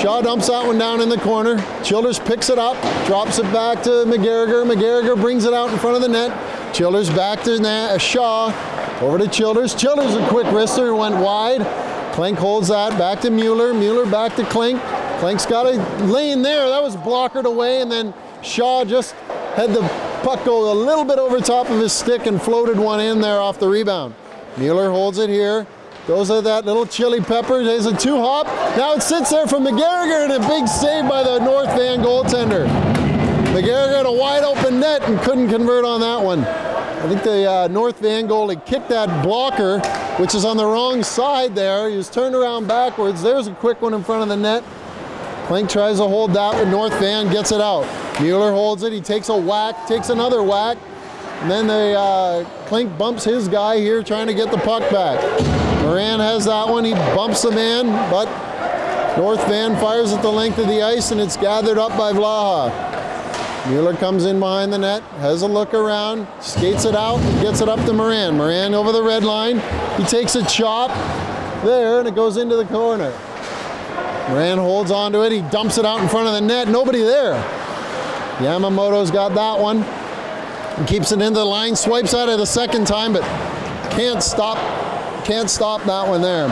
Shaw dumps that one down in the corner. Childers picks it up, drops it back to McGarriger. McGarriger brings it out in front of the net. Childers back to Shaw. Over to Childers. Childers a quick wrister, went wide. Klink holds that, back to Mueller. Mueller back to Klink. Klink's got a lane there. That was blockered away, and then Shaw just had the puck go a little bit over top of his stick and floated one in there off the rebound. Mueller holds it here. Goes at that little chili pepper. There's a two-hop. Now it sits there from McGarriger, and a big save by the North Van goaltender. McGarriger had a wide open net and couldn't convert on that one. I think the North Van goalie kicked that blocker, which is on the wrong side there. He was turned around backwards. There's a quick one in front of the net. Klink tries to hold that, but North Van gets it out. Mueller holds it. He takes a whack, takes another whack. And then Klink bumps his guy here trying to get the puck back. Moran has that one. He bumps the man, but North Van fires at the length of the ice, and it's gathered up by Blaha. Mueller comes in behind the net, has a look around, skates it out, and gets it up to Moran. Moran over the red line. He takes a chop there, and it goes into the corner. Moran holds onto it. He dumps it out in front of the net. Nobody there. Yamamoto's got that one. And keeps it into the line, swipes at it the second time, but can't stop that one there.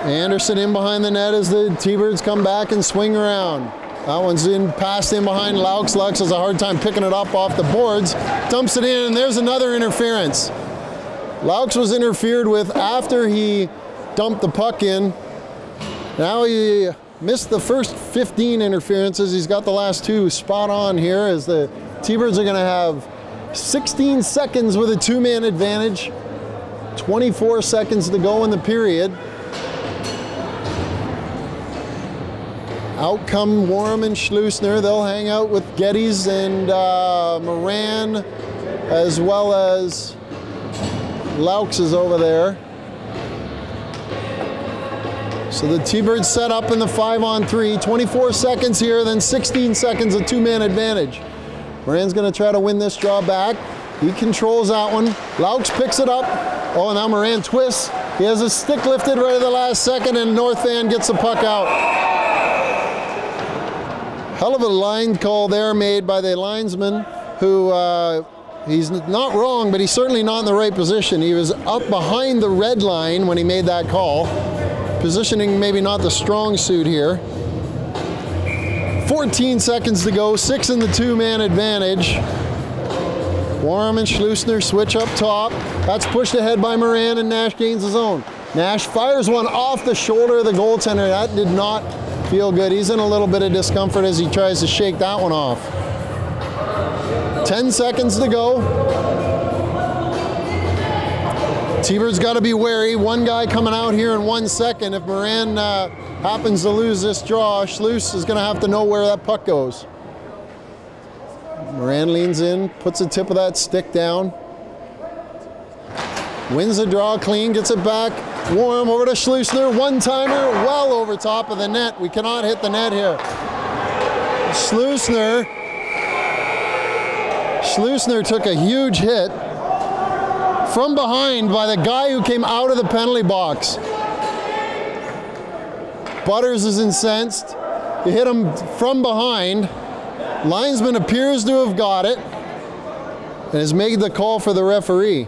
Anderson in behind the net as the T-Birds come back and swing around. That one's in past in behind Laux. Laux has a hard time picking it up off the boards. Dumps it in, and there's another interference. Laux was interfered with after he dumped the puck in. Now he missed the first 15 interferences. He's got the last two spot on here as the T-Birds are going to have 16 seconds with a two-man advantage. 24 seconds to go in the period. Out come Warm and Schlusner. They'll hang out with Geddes and Moran, as well as Laux is over there. So the T-Birds set up in the 5-on-3. 24 seconds here, then 16 seconds of two-man advantage. Moran's going to try to win this draw back. He controls that one. Laux picks it up. Oh, now Moran twists. He has his stick lifted right at the last second, and North Van gets the puck out. Hell of a line call there made by the linesman, who he's not wrong, but he's certainly not in the right position. He was up behind the red line when he made that call. Positioning maybe not the strong suit here. 14 seconds to go, 6 in the two-man advantage. Warm and Schlusner switch up top. That's pushed ahead by Moran, and Nash gains his own. Nash fires one off the shoulder of the goaltender. That did not feel good. He's in a little bit of discomfort as he tries to shake that one off. 10 seconds to go. T-Bird's got to be wary. One guy coming out here in 1 second. If Moran happens to lose this draw, Schluss is going to have to know where that puck goes. Moran leans in, puts the tip of that stick down. Wins the draw clean, gets it back. Warm over to Schlusner. One-timer, well over top of the net. We cannot hit the net here. Schlusner took a huge hit from behind by the guy who came out of the penalty box. Butters is incensed. He hit him from behind. Linesman appears to have got it and has made the call for the referee.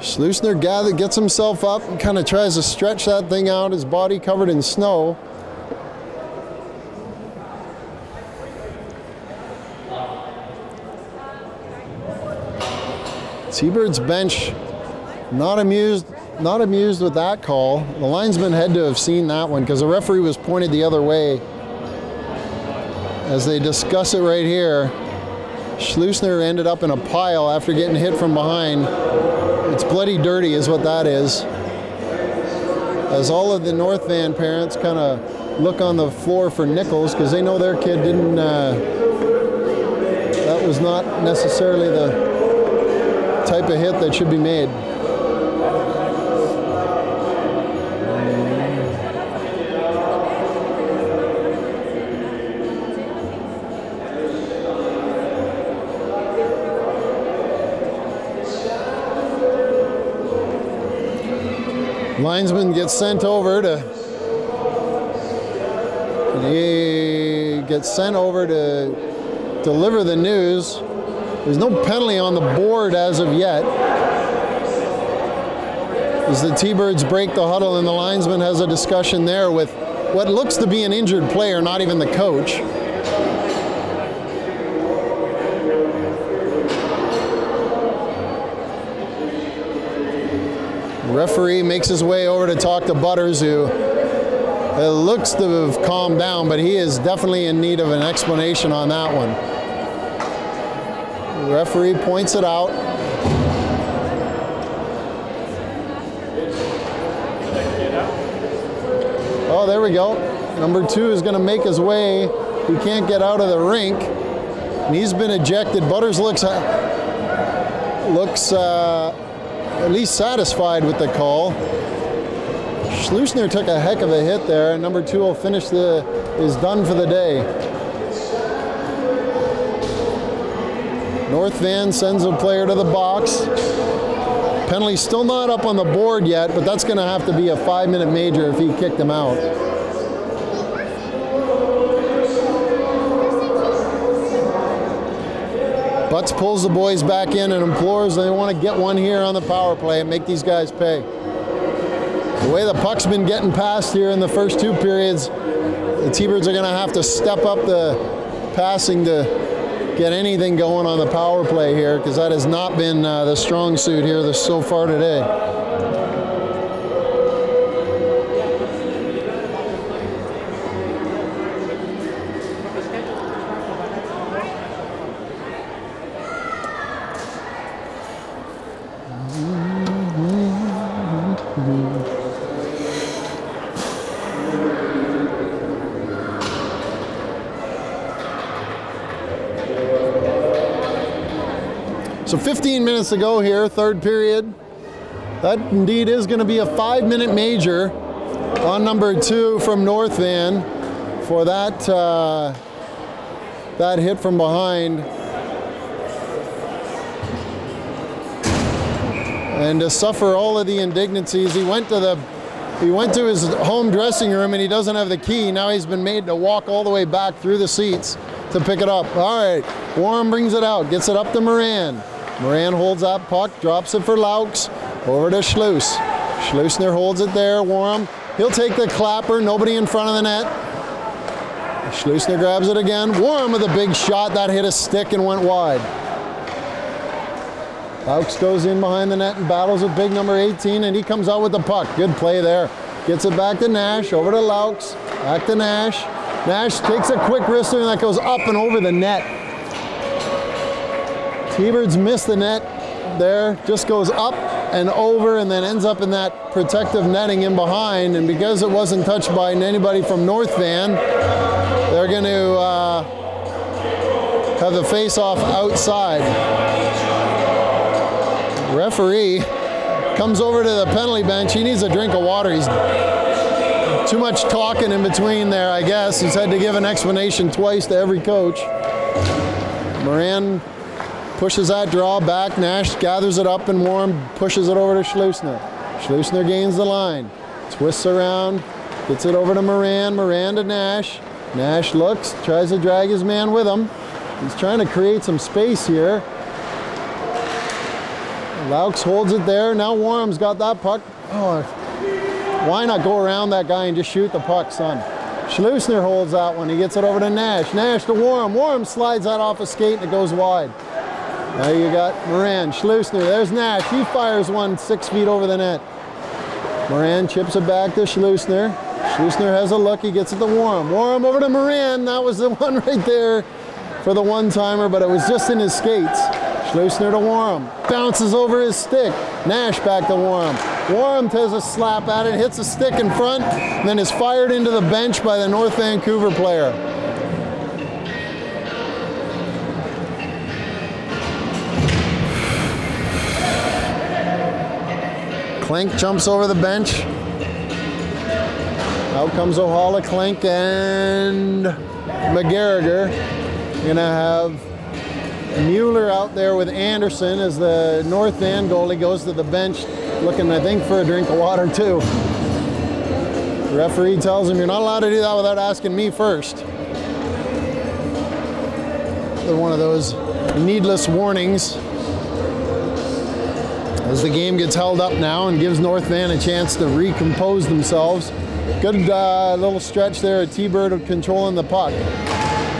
Schlusner gets himself up and kind of tries to stretch that thing out, his body covered in snow. T-Bird's bench not amused with that call. The linesman had to have seen that one because the referee was pointed the other way. As they discuss it right here, Schlusner ended up in a pile after getting hit from behind. It's bloody dirty is what that is. As all of the North Van parents kind of look on the floor for nickels because they know their kid didn't, that was not necessarily the type of hit that should be made. Linesman gets sent over to deliver the news. There's no penalty on the board as of yet. As the T-Birds break the huddle and the linesman has a discussion there with what looks to be an injured player, not even the coach. The referee makes his way over to talk to Butters, who looks to have calmed down, but he is definitely in need of an explanation on that one. The referee points it out. Oh, there we go. Number 2 is going to make his way. He can't get out of the rink, and he's been ejected. Butters looks at least satisfied with the call. Schlusner took a heck of a hit there, and number 2 will finish is done for the day. North Van sends a player to the box. Penalty still not up on the board yet, but that's going to have to be a 5-minute major if he kicked him out. Butts pulls the boys back in and implores they want to get one here on the power play and make these guys pay. The way the puck's been getting passed here in the first 2 periods, the T-Birds are going to have to step up the passing to get anything going on the power play here, because that has not been the strong suit here so far today. So 15 minutes to go here, 3rd period. That indeed is going to be a 5-minute major on number 2 from North Van for that that hit from behind. And to suffer all of the indignities, he went to his home dressing room and he doesn't have the key. Now he's been made to walk all the way back through the seats to pick it up. All right, Warren brings it out, gets it up to Moran. Moran holds that puck, drops it for Laux, over to Schluss. Schlusner holds it there, Warren. He'll take the clapper, nobody in front of the net. Schlusner grabs it again. Warren with a big shot, that hit a stick and went wide. Laux goes in behind the net and battles with big number 18, and he comes out with the puck. Good play there. Gets it back to Nash, over to Laux, back to Nash. Nash takes a quick wrister and that goes up and over the net. T-Birds miss the net there, just goes up and over and then ends up in that protective netting in behind, and because it wasn't touched by anybody from North Van, they're going to have the face-off outside. Referee comes over to the penalty bench. He needs a drink of water. He's too much talking in between there, I guess. He's had to give an explanation twice to every coach. Moran pushes that draw back. Nash gathers it up and warm, pushes it over to Schleusner. Schleusner gains the line, twists around, gets it over to Moran. Moran to Nash. Nash looks, tries to drag his man with him. He's trying to create some space here. Laux holds it there. Now Warham's got that puck. Oh, why not go around that guy and just shoot the puck, son? Schleusner holds that one. He gets it over to Nash. Nash to Warham. Warham slides that off a skate and it goes wide. Now you got Moran. Schleusner. There's Nash. He fires one 6 feet over the net. Moran chips it back to Schleusner. Schleusner has a look. He gets it to Warham. Warham over to Moran. That was the one right there for the one-timer, but it was just in his skates. Schleusner to Warham. Bounces over his stick. Nash back to Warham. Warham does a slap at it, hits a stick in front, and then is fired into the bench by the North Vancouver player. Klink jumps over the bench. Out comes O'Hala, Klink, and McGarriger. Gonna have Mueller out there with Anderson as the North Van goalie goes to the bench looking, I think, for a drink of water too. The referee tells him, you're not allowed to do that without asking me first. They're one of those needless warnings as the game gets held up now and gives North Van a chance to recompose themselves. Good little stretch there at T-Bird controlling the puck.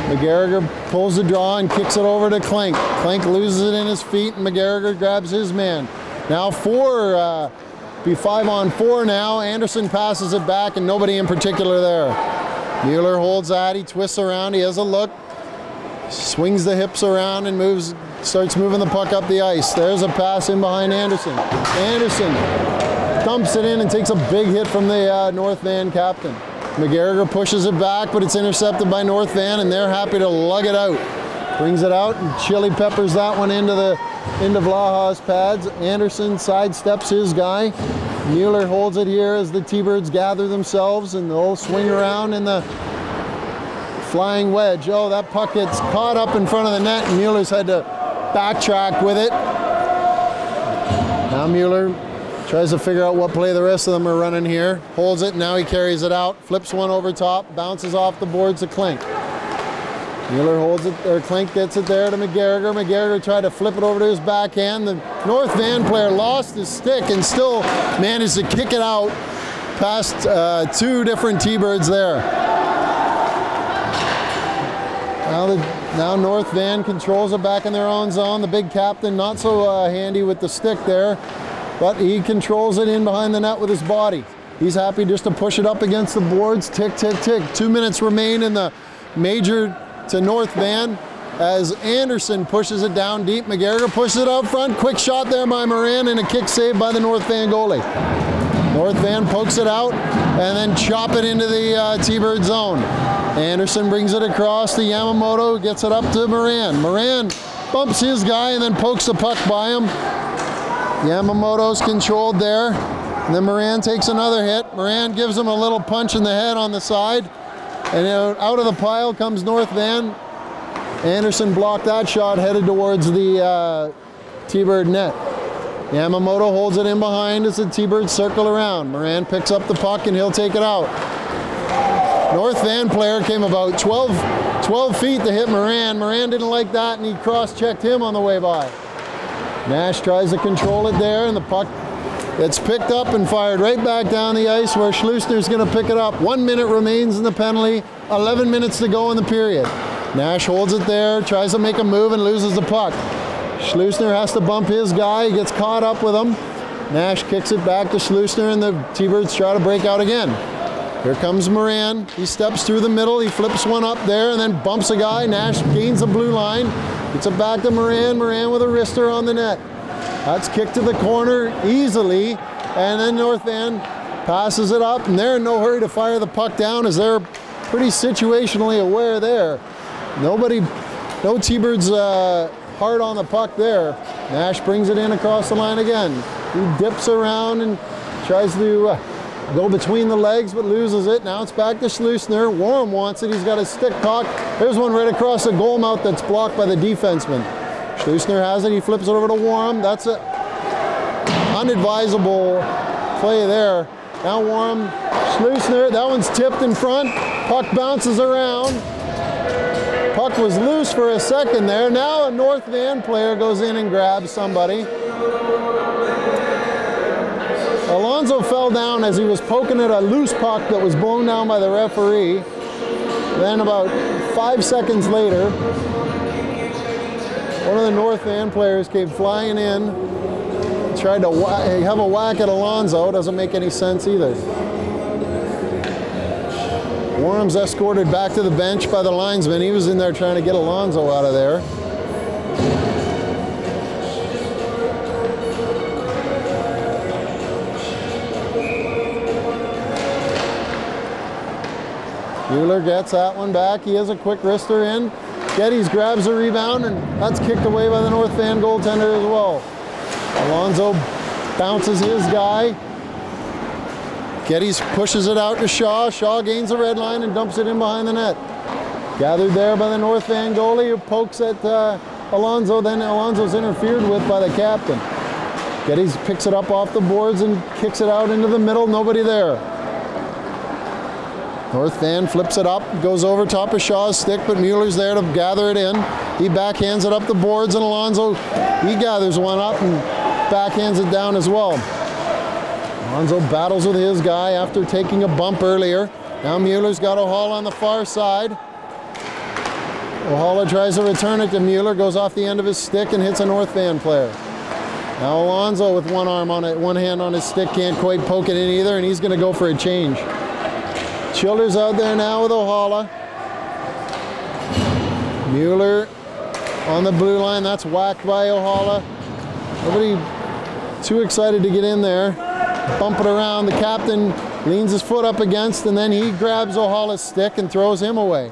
McGarriger pulls the draw and kicks it over to Klink. Klink loses it in his feet and McGarriger grabs his man. Now be 5-on-4 now. Anderson passes it back and nobody in particular there. Mueller holds that, he twists around, he has a look, swings the hips around and starts moving the puck up the ice. There's a pass in behind Anderson. Anderson dumps it in and takes a big hit from the North Van captain. McGarriger pushes it back, but it's intercepted by North Van, and they're happy to lug it out. Brings it out and chili peppers that one into Vlaha's pads. Anderson sidesteps his guy. Mueller holds it here as the T-Birds gather themselves, and they'll swing around in the flying wedge. Oh, that puck gets caught up in front of the net, and Mueller's had to backtrack with it. Now Mueller tries to figure out what play the rest of them are running here. Holds it, now he carries it out, flips one over top, bounces off the boards to Klink. Mueller holds it, or Klink gets it there to McGarriger. McGarriger tried to flip it over to his backhand. The North Van player lost his stick and still managed to kick it out past two different T-Birds there. Now North Van controls it back in their own zone. The big captain not so handy with the stick there, but he controls it in behind the net with his body. He's happy just to push it up against the boards. Tick, tick, tick. 2 minutes remain in the major to North Van as Anderson pushes it down deep. McGarriger pushes it out front. Quick shot there by Moran and a kick saved by the North Van goalie. North Van pokes it out and then chop it into the T-Bird zone. Anderson brings it across to Yamamoto, gets it up to Moran. Moran bumps his guy and then pokes the puck by him. Yamamoto's controlled there. And then Moran takes another hit. Moran gives him a little punch in the head on the side. And out of the pile comes North Van. Anderson blocked that shot, headed towards the T-Bird net. Yamamoto holds it in behind as the T-Birds circle around. Moran picks up the puck and he'll take it out. North Van player came about 12 feet to hit Moran. Moran didn't like that and he cross-checked him on the way by. Nash tries to control it there and the puck gets picked up and fired right back down the ice where Schleusner's going to pick it up. 1 minute remains in the penalty, 11 minutes to go in the period. Nash holds it there, tries to make a move and loses the puck. Schleusner has to bump his guy, he gets caught up with him. Nash kicks it back to Schleusner and the T-Birds try to break out again. Here comes Moran, he steps through the middle, he flips one up there and then bumps a guy. Nash gains the blue line, Gets it back to Moran. Moran with a wrister on the net. That's kicked to the corner easily. And then North Van passes it up, and they're in no hurry to fire the puck down as they're pretty situationally aware there. No T-Birds hard on the puck there. Nash brings it in across the line again. He dips around and tries to go between the legs, but loses it. Now it's back to Schleusner. Warren wants it. He's got a stick cock. There's one right across the goal mouth that's blocked by the defenseman. Schleusner has it. He flips it over to Warren. That's an unadvisable play there. Now Warren, Schleusner. That one's tipped in front. Puck bounces around. Puck was loose for a second there. Now a North Van player goes in and grabs somebody. Alonso fell down as he was poking at a loose puck that was blown down by the referee. Then about 5 seconds later, one of the North Van players came flying in, tried to have a whack at Alonso. Doesn't make any sense either. Warham's escorted back to the bench by the linesman. He was in there trying to get Alonso out of there. Mueller gets that one back. He has a quick wrister in. Geddes grabs the rebound, and that's kicked away by the North Van goaltender as well. Alonso bounces his guy. Geddes pushes it out to Shaw. Shaw gains the red line and dumps it in behind the net. Gathered there by the North Van goalie, who pokes at Alonso. Then Alonso's interfered with by the captain. Geddes picks it up off the boards and kicks it out into the middle. Nobody there. North Van flips it up, goes over top of Shaw's stick, but Mueller's there to gather it in. He backhands it up the boards, and Alonso, he gathers one up and backhands it down as well. Alonso battles with his guy after taking a bump earlier. Now Mueller's got O'Hall on the far side. O'Hall tries to return it to Mueller, goes off the end of his stick and hits a North Van player. Now Alonso with one arm on it, one hand on his stick, can't quite poke it in either, and he's going to go for a change. Childers out there now with O'Hall. Mueller on the blue line. That's whacked by O'Hall. Nobody too excited to get in there. Bump it around. The captain leans his foot up against, and then he grabs O'Hall's stick and throws him away.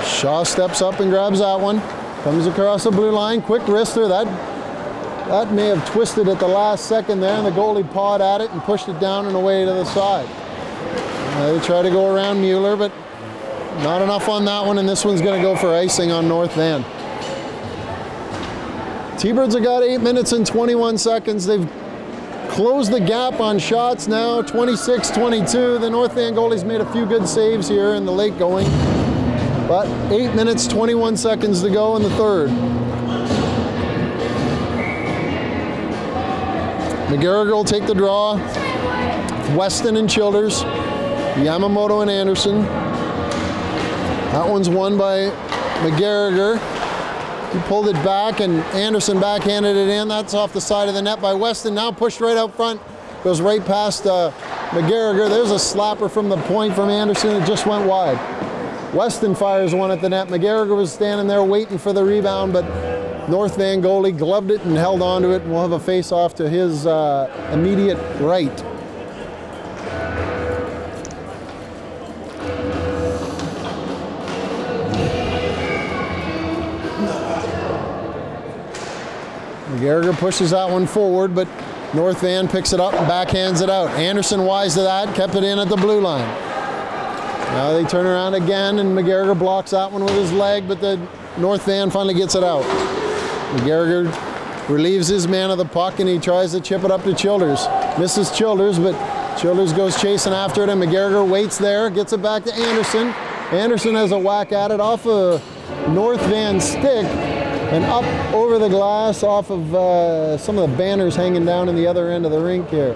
Shaw steps up and grabs that one. Comes across the blue line. Quick wrister. That may have twisted at the last second there, and the goalie pawed at it and pushed it down and away to the side. They try to go around Mueller, but not enough on that one, and this one's going to go for icing on North Van. T-Birds have got 8 minutes and 21 seconds. They've closed the gap on shots now, 26-22. The North Van goalie's made a few good saves here in the late going, but 8 minutes, 21 seconds to go in the third. McGarrigle will take the draw. Weston and Childers. Yamamoto and Anderson. That one's won by McGarrigle. He pulled it back, and Anderson backhanded it in. That's off the side of the net by Weston. Now pushed right out front. Goes right past McGarrigle. There's a slapper from the point from Anderson. It just went wide. Weston fires one at the net. McGarrigle was standing there waiting for the rebound, but North Van goalie gloved it and held on to it, and we'll have a face-off to his immediate right. McGarrigle pushes that one forward, but North Van picks it up and backhands it out. Anderson wise to that, kept it in at the blue line. Now they turn around again, and McGarrigle blocks that one with his leg, but the North Van finally gets it out. McGarrigle relieves his man of the puck, and he tries to chip it up to Childers. Misses Childers, but Childers goes chasing after it, and McGarrigle waits there, gets it back to Anderson. Anderson has a whack at it off of North Van's stick and up over the glass off of some of the banners hanging down in the other end of the rink here.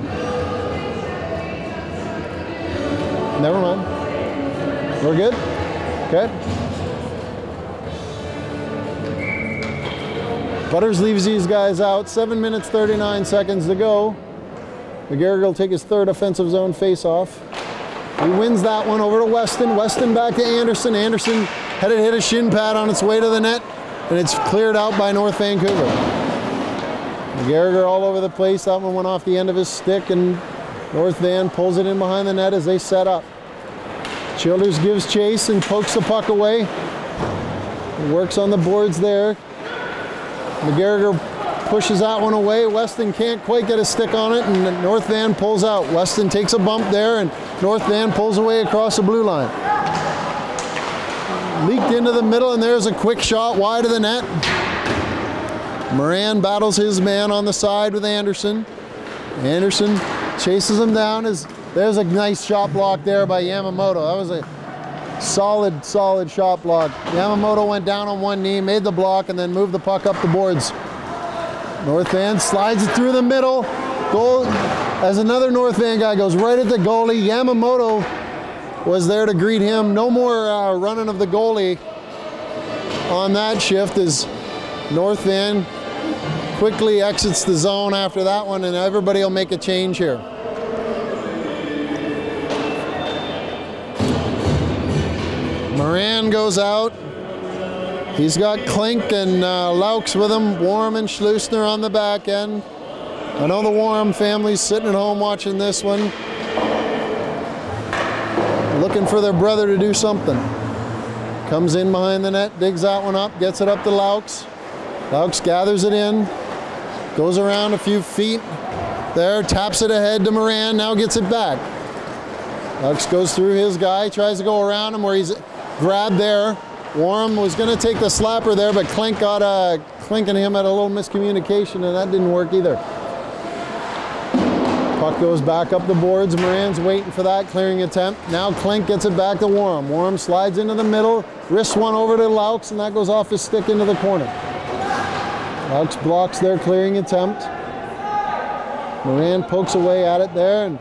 Never mind. We're good? Okay. Butters leaves these guys out. 7 minutes, 39 seconds to go. McGarrigle will take his third offensive zone face-off. He wins that one over to Weston. Weston back to Anderson. Anderson had it hit a shin pad on its way to the net, and it's cleared out by North Vancouver. McGarriger all over the place. That one went off the end of his stick, and North Van pulls it in behind the net as they set up. Childers gives chase and pokes the puck away. Works on the boards there. McGarriger pushes that one away. Weston can't quite get a stick on it, and North Van pulls out. Weston takes a bump there, and North Van pulls away across the blue line. Leaked into the middle, and there's a quick shot wide of the net. Moran battles his man on the side with Anderson. Anderson chases him down. There's a nice shot block there by Yamamoto. That was a solid shot block. Yamamoto went down on one knee, made the block, and then moved the puck up the boards. North Van slides it through the middle. Goal, as another North Van guy goes right at the goalie. Yamamoto was there to greet him. No more running of the goalie on that shift as North Van quickly exits the zone after that one, and everybody will make a change here. Moran goes out. He's got Klink and Laux with him. Warm and Schlusner on the back end. I know the Warm family's sitting at home watching this one, looking for their brother to do something. Comes in behind the net, digs that one up, gets it up to Laux. Laux gathers it in, goes around a few feet. There, taps it ahead to Moran, now gets it back. Laux goes through his guy, tries to go around him where he's grabbed there. Warm was going to take the slapper there, but Klink and him had a little miscommunication, and that didn't work either. Puck goes back up the boards. Moran's waiting for that clearing attempt. Now Klink gets it back to Warm. Warm slides into the middle, wrists one over to Laux, and that goes off his stick into the corner. Laux blocks their clearing attempt. Moran pokes away at it there, and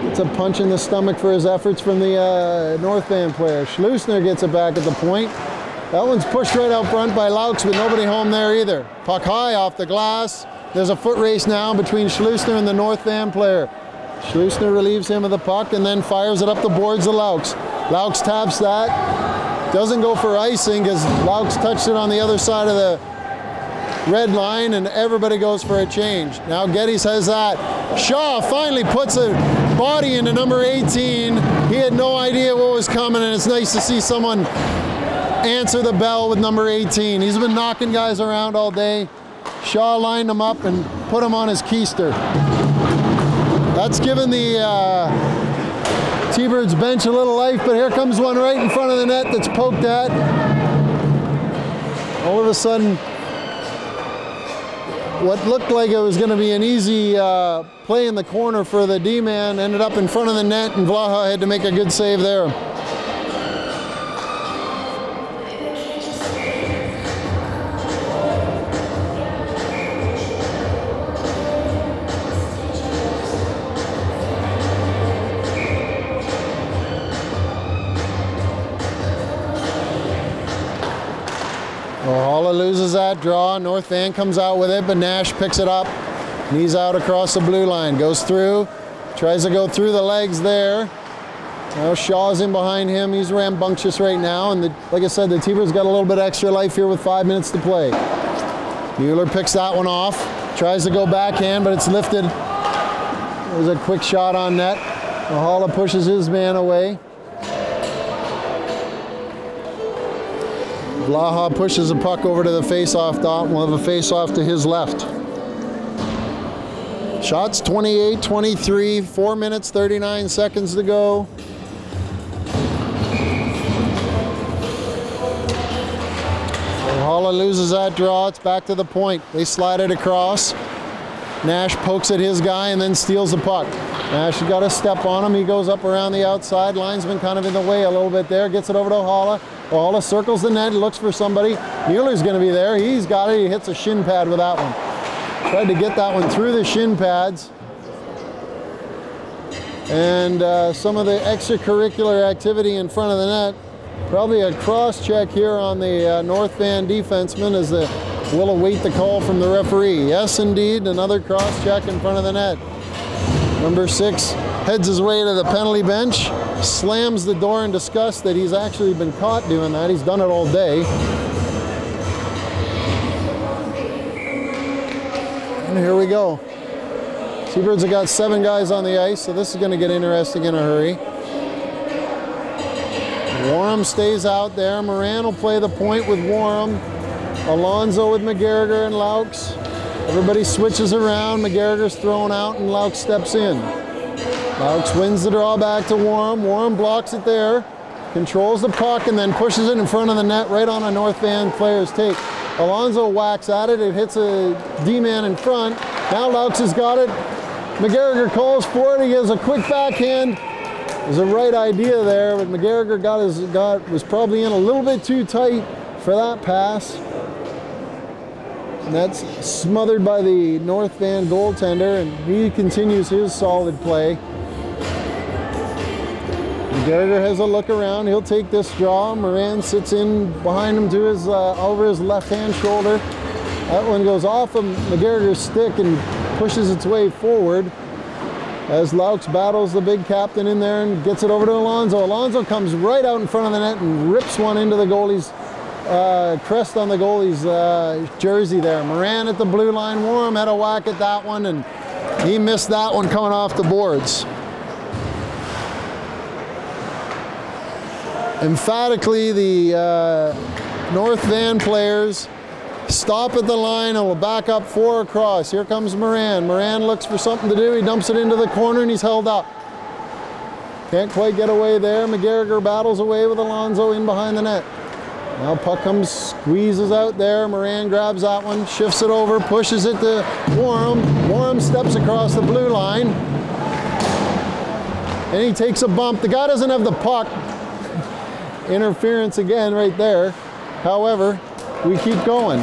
gets a punch in the stomach for his efforts from the North Van player. Schlusner gets it back at the point. That one's pushed right out front by Laux, with nobody home there either. Puck high off the glass. There's a foot race now between Schlusner and the North Van player. Schlusner relieves him of the puck and then fires it up the boards to Laux. Laux taps that. Doesn't go for icing because Laux touched it on the other side of the red line, and everybody goes for a change. Now Geddes has that. Shaw finally puts a body into number 18. He had no idea what was coming, and it's nice to see someone answer the bell with number 18. He's been knocking guys around all day. Shaw lined him up and put him on his keister. That's given the T-Birds bench a little life, but here comes one right in front of the net that's poked at. All of a sudden, what looked like it was going to be an easy play in the corner for the D-man ended up in front of the net, and Vlaha had to make a good save there. Ohala loses that draw. North Van comes out with it, but Nash picks it up. Knees out across the blue line. Goes through. Tries to go through the legs there. Now Shaw's in behind him. He's rambunctious right now. And like I said, the T-Birds got a little bit extra life here with 5 minutes to play. Mueller picks that one off. Tries to go backhand, but it's lifted. There's a quick shot on net. Ohala pushes his man away. Vlaha pushes the puck over to the face-off dot. We'll have a face-off to his left. Shots 28-23, 4 minutes, 39 seconds to go. Ohala loses that draw. It's back to the point. They slide it across. Nash pokes at his guy and then steals the puck. Nash has got a step on him. He goes up around the outside. Linesman kind of in the way a little bit there. Gets it over to Ohala. Ohala circles the net, looks for somebody. Mueller's going to be there. He's got it. He hits a shin pad with that one. Tried to get that one through the shin pads. And some of the extracurricular activity in front of the net. Probably a cross check here on the North Van defenseman as we'll await the call from the referee. Yes, indeed, another cross check in front of the net. Number 6 heads his way to the penalty bench. slams the door in disgust that he's actually been caught doing that. He's done it all day. And here we go. T-Birds have got 7 guys on the ice, so this is going to get interesting in a hurry. Warham stays out there. Moran will play the point with Warham. Alonso with McGarriger and Laux. Everybody switches around. McGarriger's thrown out and Laux steps in. Laux wins the draw back to Warham. Warham blocks it there, controls the puck, and then pushes it in front of the net right on a North Van player's take. Alonso whacks at it. It hits a D-man in front. Now Laux has got it. McGarriger calls for it. He gives a quick backhand. It was the right idea there, but McGarriger was probably in a little bit too tight for that pass. And that's smothered by the North Van goaltender, and he continues his solid play. McGarriger has a look around. He'll take this draw. Moran sits in behind him to his over his left-hand shoulder. That one goes off of McGarriger's stick and pushes its way forward as Laux battles the big captain in there and gets it over to Alonso. Alonso comes right out in front of the net and rips one into the goalie's crest on the goalie's jersey there. Moran at the blue line. Warham had a whack at that one, and he missed that one coming off the boards. Emphatically, the North Van players stop at the line and will back up 4 across. Here comes Moran. Moran looks for something to do. He dumps it into the corner and he's held up. Can't quite get away there. McGarriger battles away with Alonso in behind the net. Now puck comes, squeezes out there. Moran grabs that one, shifts it over, pushes it to Warham. Warham steps across the blue line. And he takes a bump. The guy doesn't have the puck. Interference again right there. However, we keep going.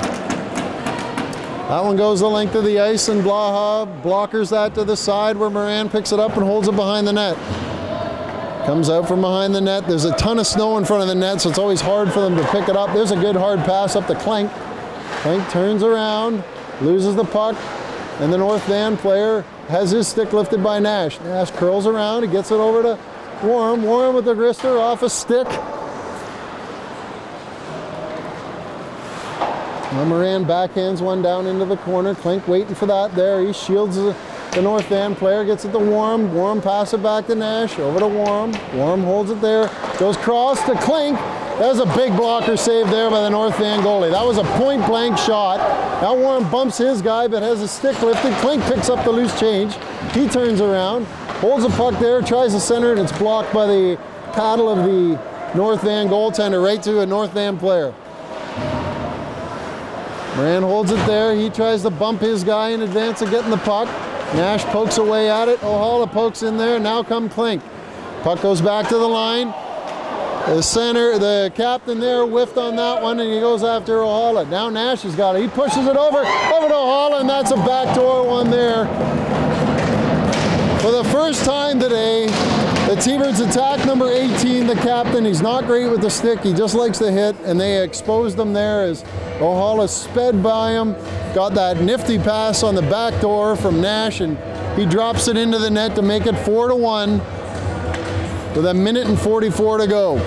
That one goes the length of the ice, and Blaha blockers that to the side where Moran picks it up and holds it behind the net. Comes out from behind the net. There's a ton of snow in front of the net, so it's always hard for them to pick it up. There's a good hard pass up to Clank. Clank turns around, loses the puck, and the North Van player has his stick lifted by Nash. Nash curls around, he gets it over to Warham. Warham with the wrister off a stick. Now Moran backhands one down into the corner. Clink waiting for that there. He shields the North Van player, gets it to Warham. Warham passes it back to Nash, over to Warham. Warham holds it there, goes cross to Clink. That was a big blocker save there by the North Van goalie. That was a point blank shot. Now Warham bumps his guy but has a stick lifted. Clink picks up the loose change. He turns around, holds the puck there, tries to center it, and it's blocked by the paddle of the North Van goaltender right to a North Van player. Moran holds it there. He tries to bump his guy in advance of getting the puck. Nash pokes away at it. Ohala pokes in there. Now come Clink. Puck goes back to the line. The captain there whiffed on that one, and he goes after Ohala. Now Nash has got it. He pushes it over to Ohala, and that's a backdoor one there. For the first time today, the T-Birds attack number 18, the captain. He's not great with the stick. He just likes to hit, and they exposed him there as Ohala sped by him, got that nifty pass on the back door from Nash, and he drops it into the net to make it 4-1 with 1 minute and 44 to go.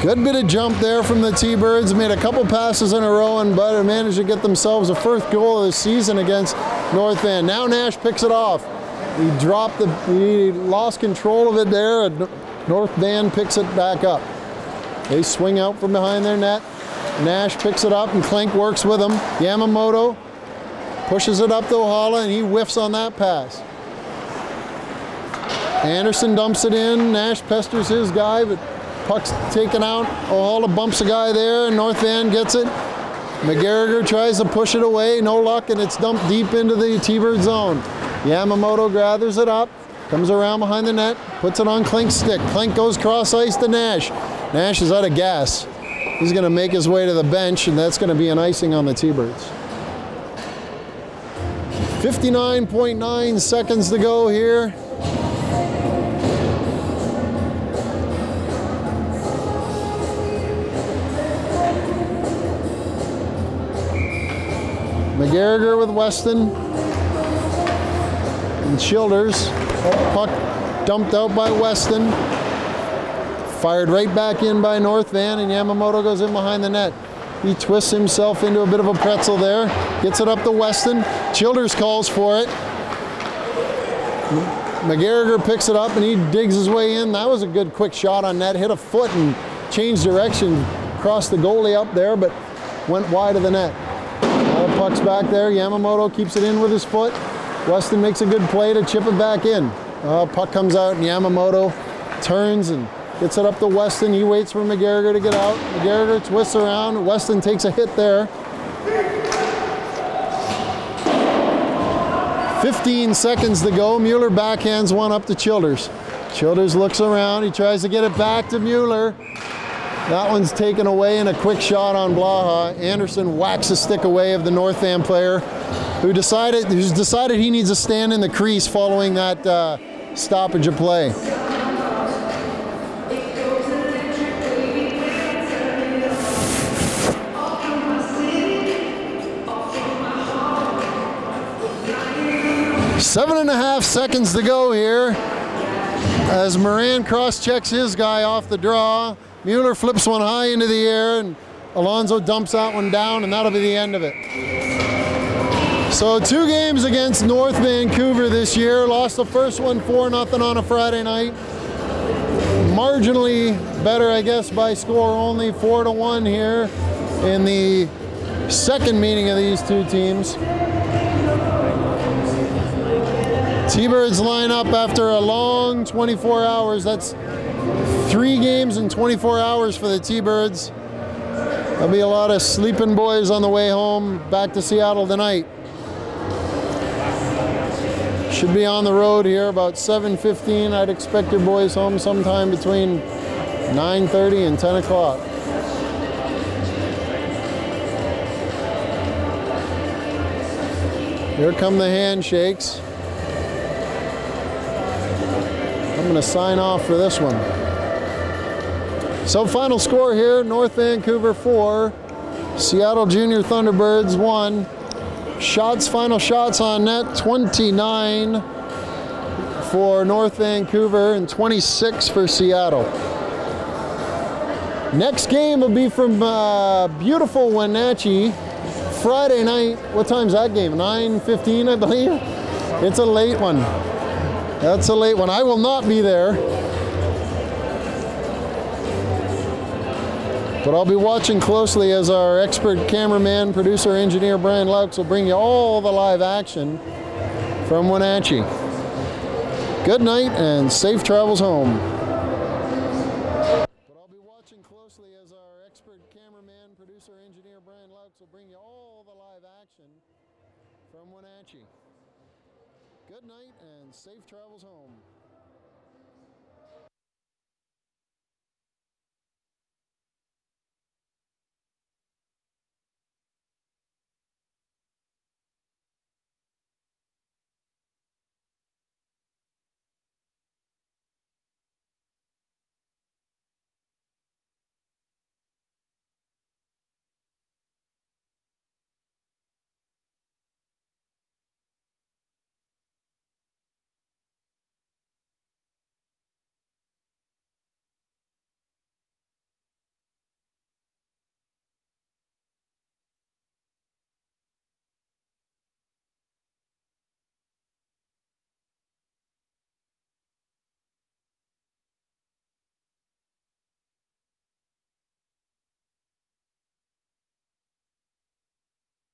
Good bit of jump there from the T-Birds. Made a couple passes in a row and managed to get themselves a first goal of the season against North Van. Now Nash picks it off. He lost control of it there, and North Van picks it back up. They swing out from behind their net. Nash picks it up and Clink works with him. Yamamoto pushes it up to Ohala, and he whiffs on that pass. Anderson dumps it in. Nash pesters his guy, but puck's taken out. Ohala bumps a guy there, and North Van gets it. McGarriger tries to push it away, no luck, and it's dumped deep into the T-Bird zone. Yamamoto gathers it up, comes around behind the net, puts it on Clink's stick. Clink goes cross ice to Nash. Nash is out of gas. He's going to make his way to the bench, and that's going to be an icing on the T-Birds. 59.9 seconds to go here. McGarriger with Weston. And Childers, puck dumped out by Weston. Fired right back in by North Van, and Yamamoto goes in behind the net. He twists himself into a bit of a pretzel there. Gets it up to Weston. Childers calls for it. McGarriger picks it up and he digs his way in. That was a good quick shot on net. Hit a foot and changed direction. Crossed the goalie up there, but went wide of the net. Now the puck's back there. Yamamoto keeps it in with his foot. Weston makes a good play to chip it back in. Puck comes out and Yamamoto turns and gets it up to Weston. He waits for McGarriger to get out. McGarriger twists around. Weston takes a hit there. 15 seconds to go. Mueller backhands one up to Childers. Childers looks around. He tries to get it back to Mueller. That one's taken away in a quick shot on Blaha. Anderson whacks a stick away of the North Van player who's decided he needs to stand in the crease following that stoppage of play. Seven and a half seconds to go here as Moran cross-checks his guy off the draw. Mueller flips one high into the air and Alonso dumps that one down, and that'll be the end of it. So 2 games against North Vancouver this year. Lost the first one 4-0 on a Friday night. Marginally better, I guess, by score only, 4-1 here in the second meeting of these two teams. T-Birds line up after a long 24 hours. That's 3 games in 24 hours for the T-Birds. There'll be a lot of sleeping boys on the way home, back to Seattle tonight. Should be on the road here about 7:15. I'd expect your boys home sometime between 9:30 and 10 o'clock. Here come the handshakes. I'm going to sign off for this one. So final score here, North Vancouver 4, Seattle Junior Thunderbirds 1. Final shots on net, 29 for North Vancouver and 26 for Seattle. Next game will be from beautiful Wenatchee, Friday night. What time's that game? 9:15, I believe. It's a late one. That's a late one. I will not be there. But I'll be watching closely as our expert cameraman, producer, engineer Brian Laux will bring you all the live action from Wenatchee. Good night and safe travels home. But I'll be watching closely as our expert cameraman, producer, engineer Brian Laux will bring you all the live action from Wenatchee. Good night and safe travels home.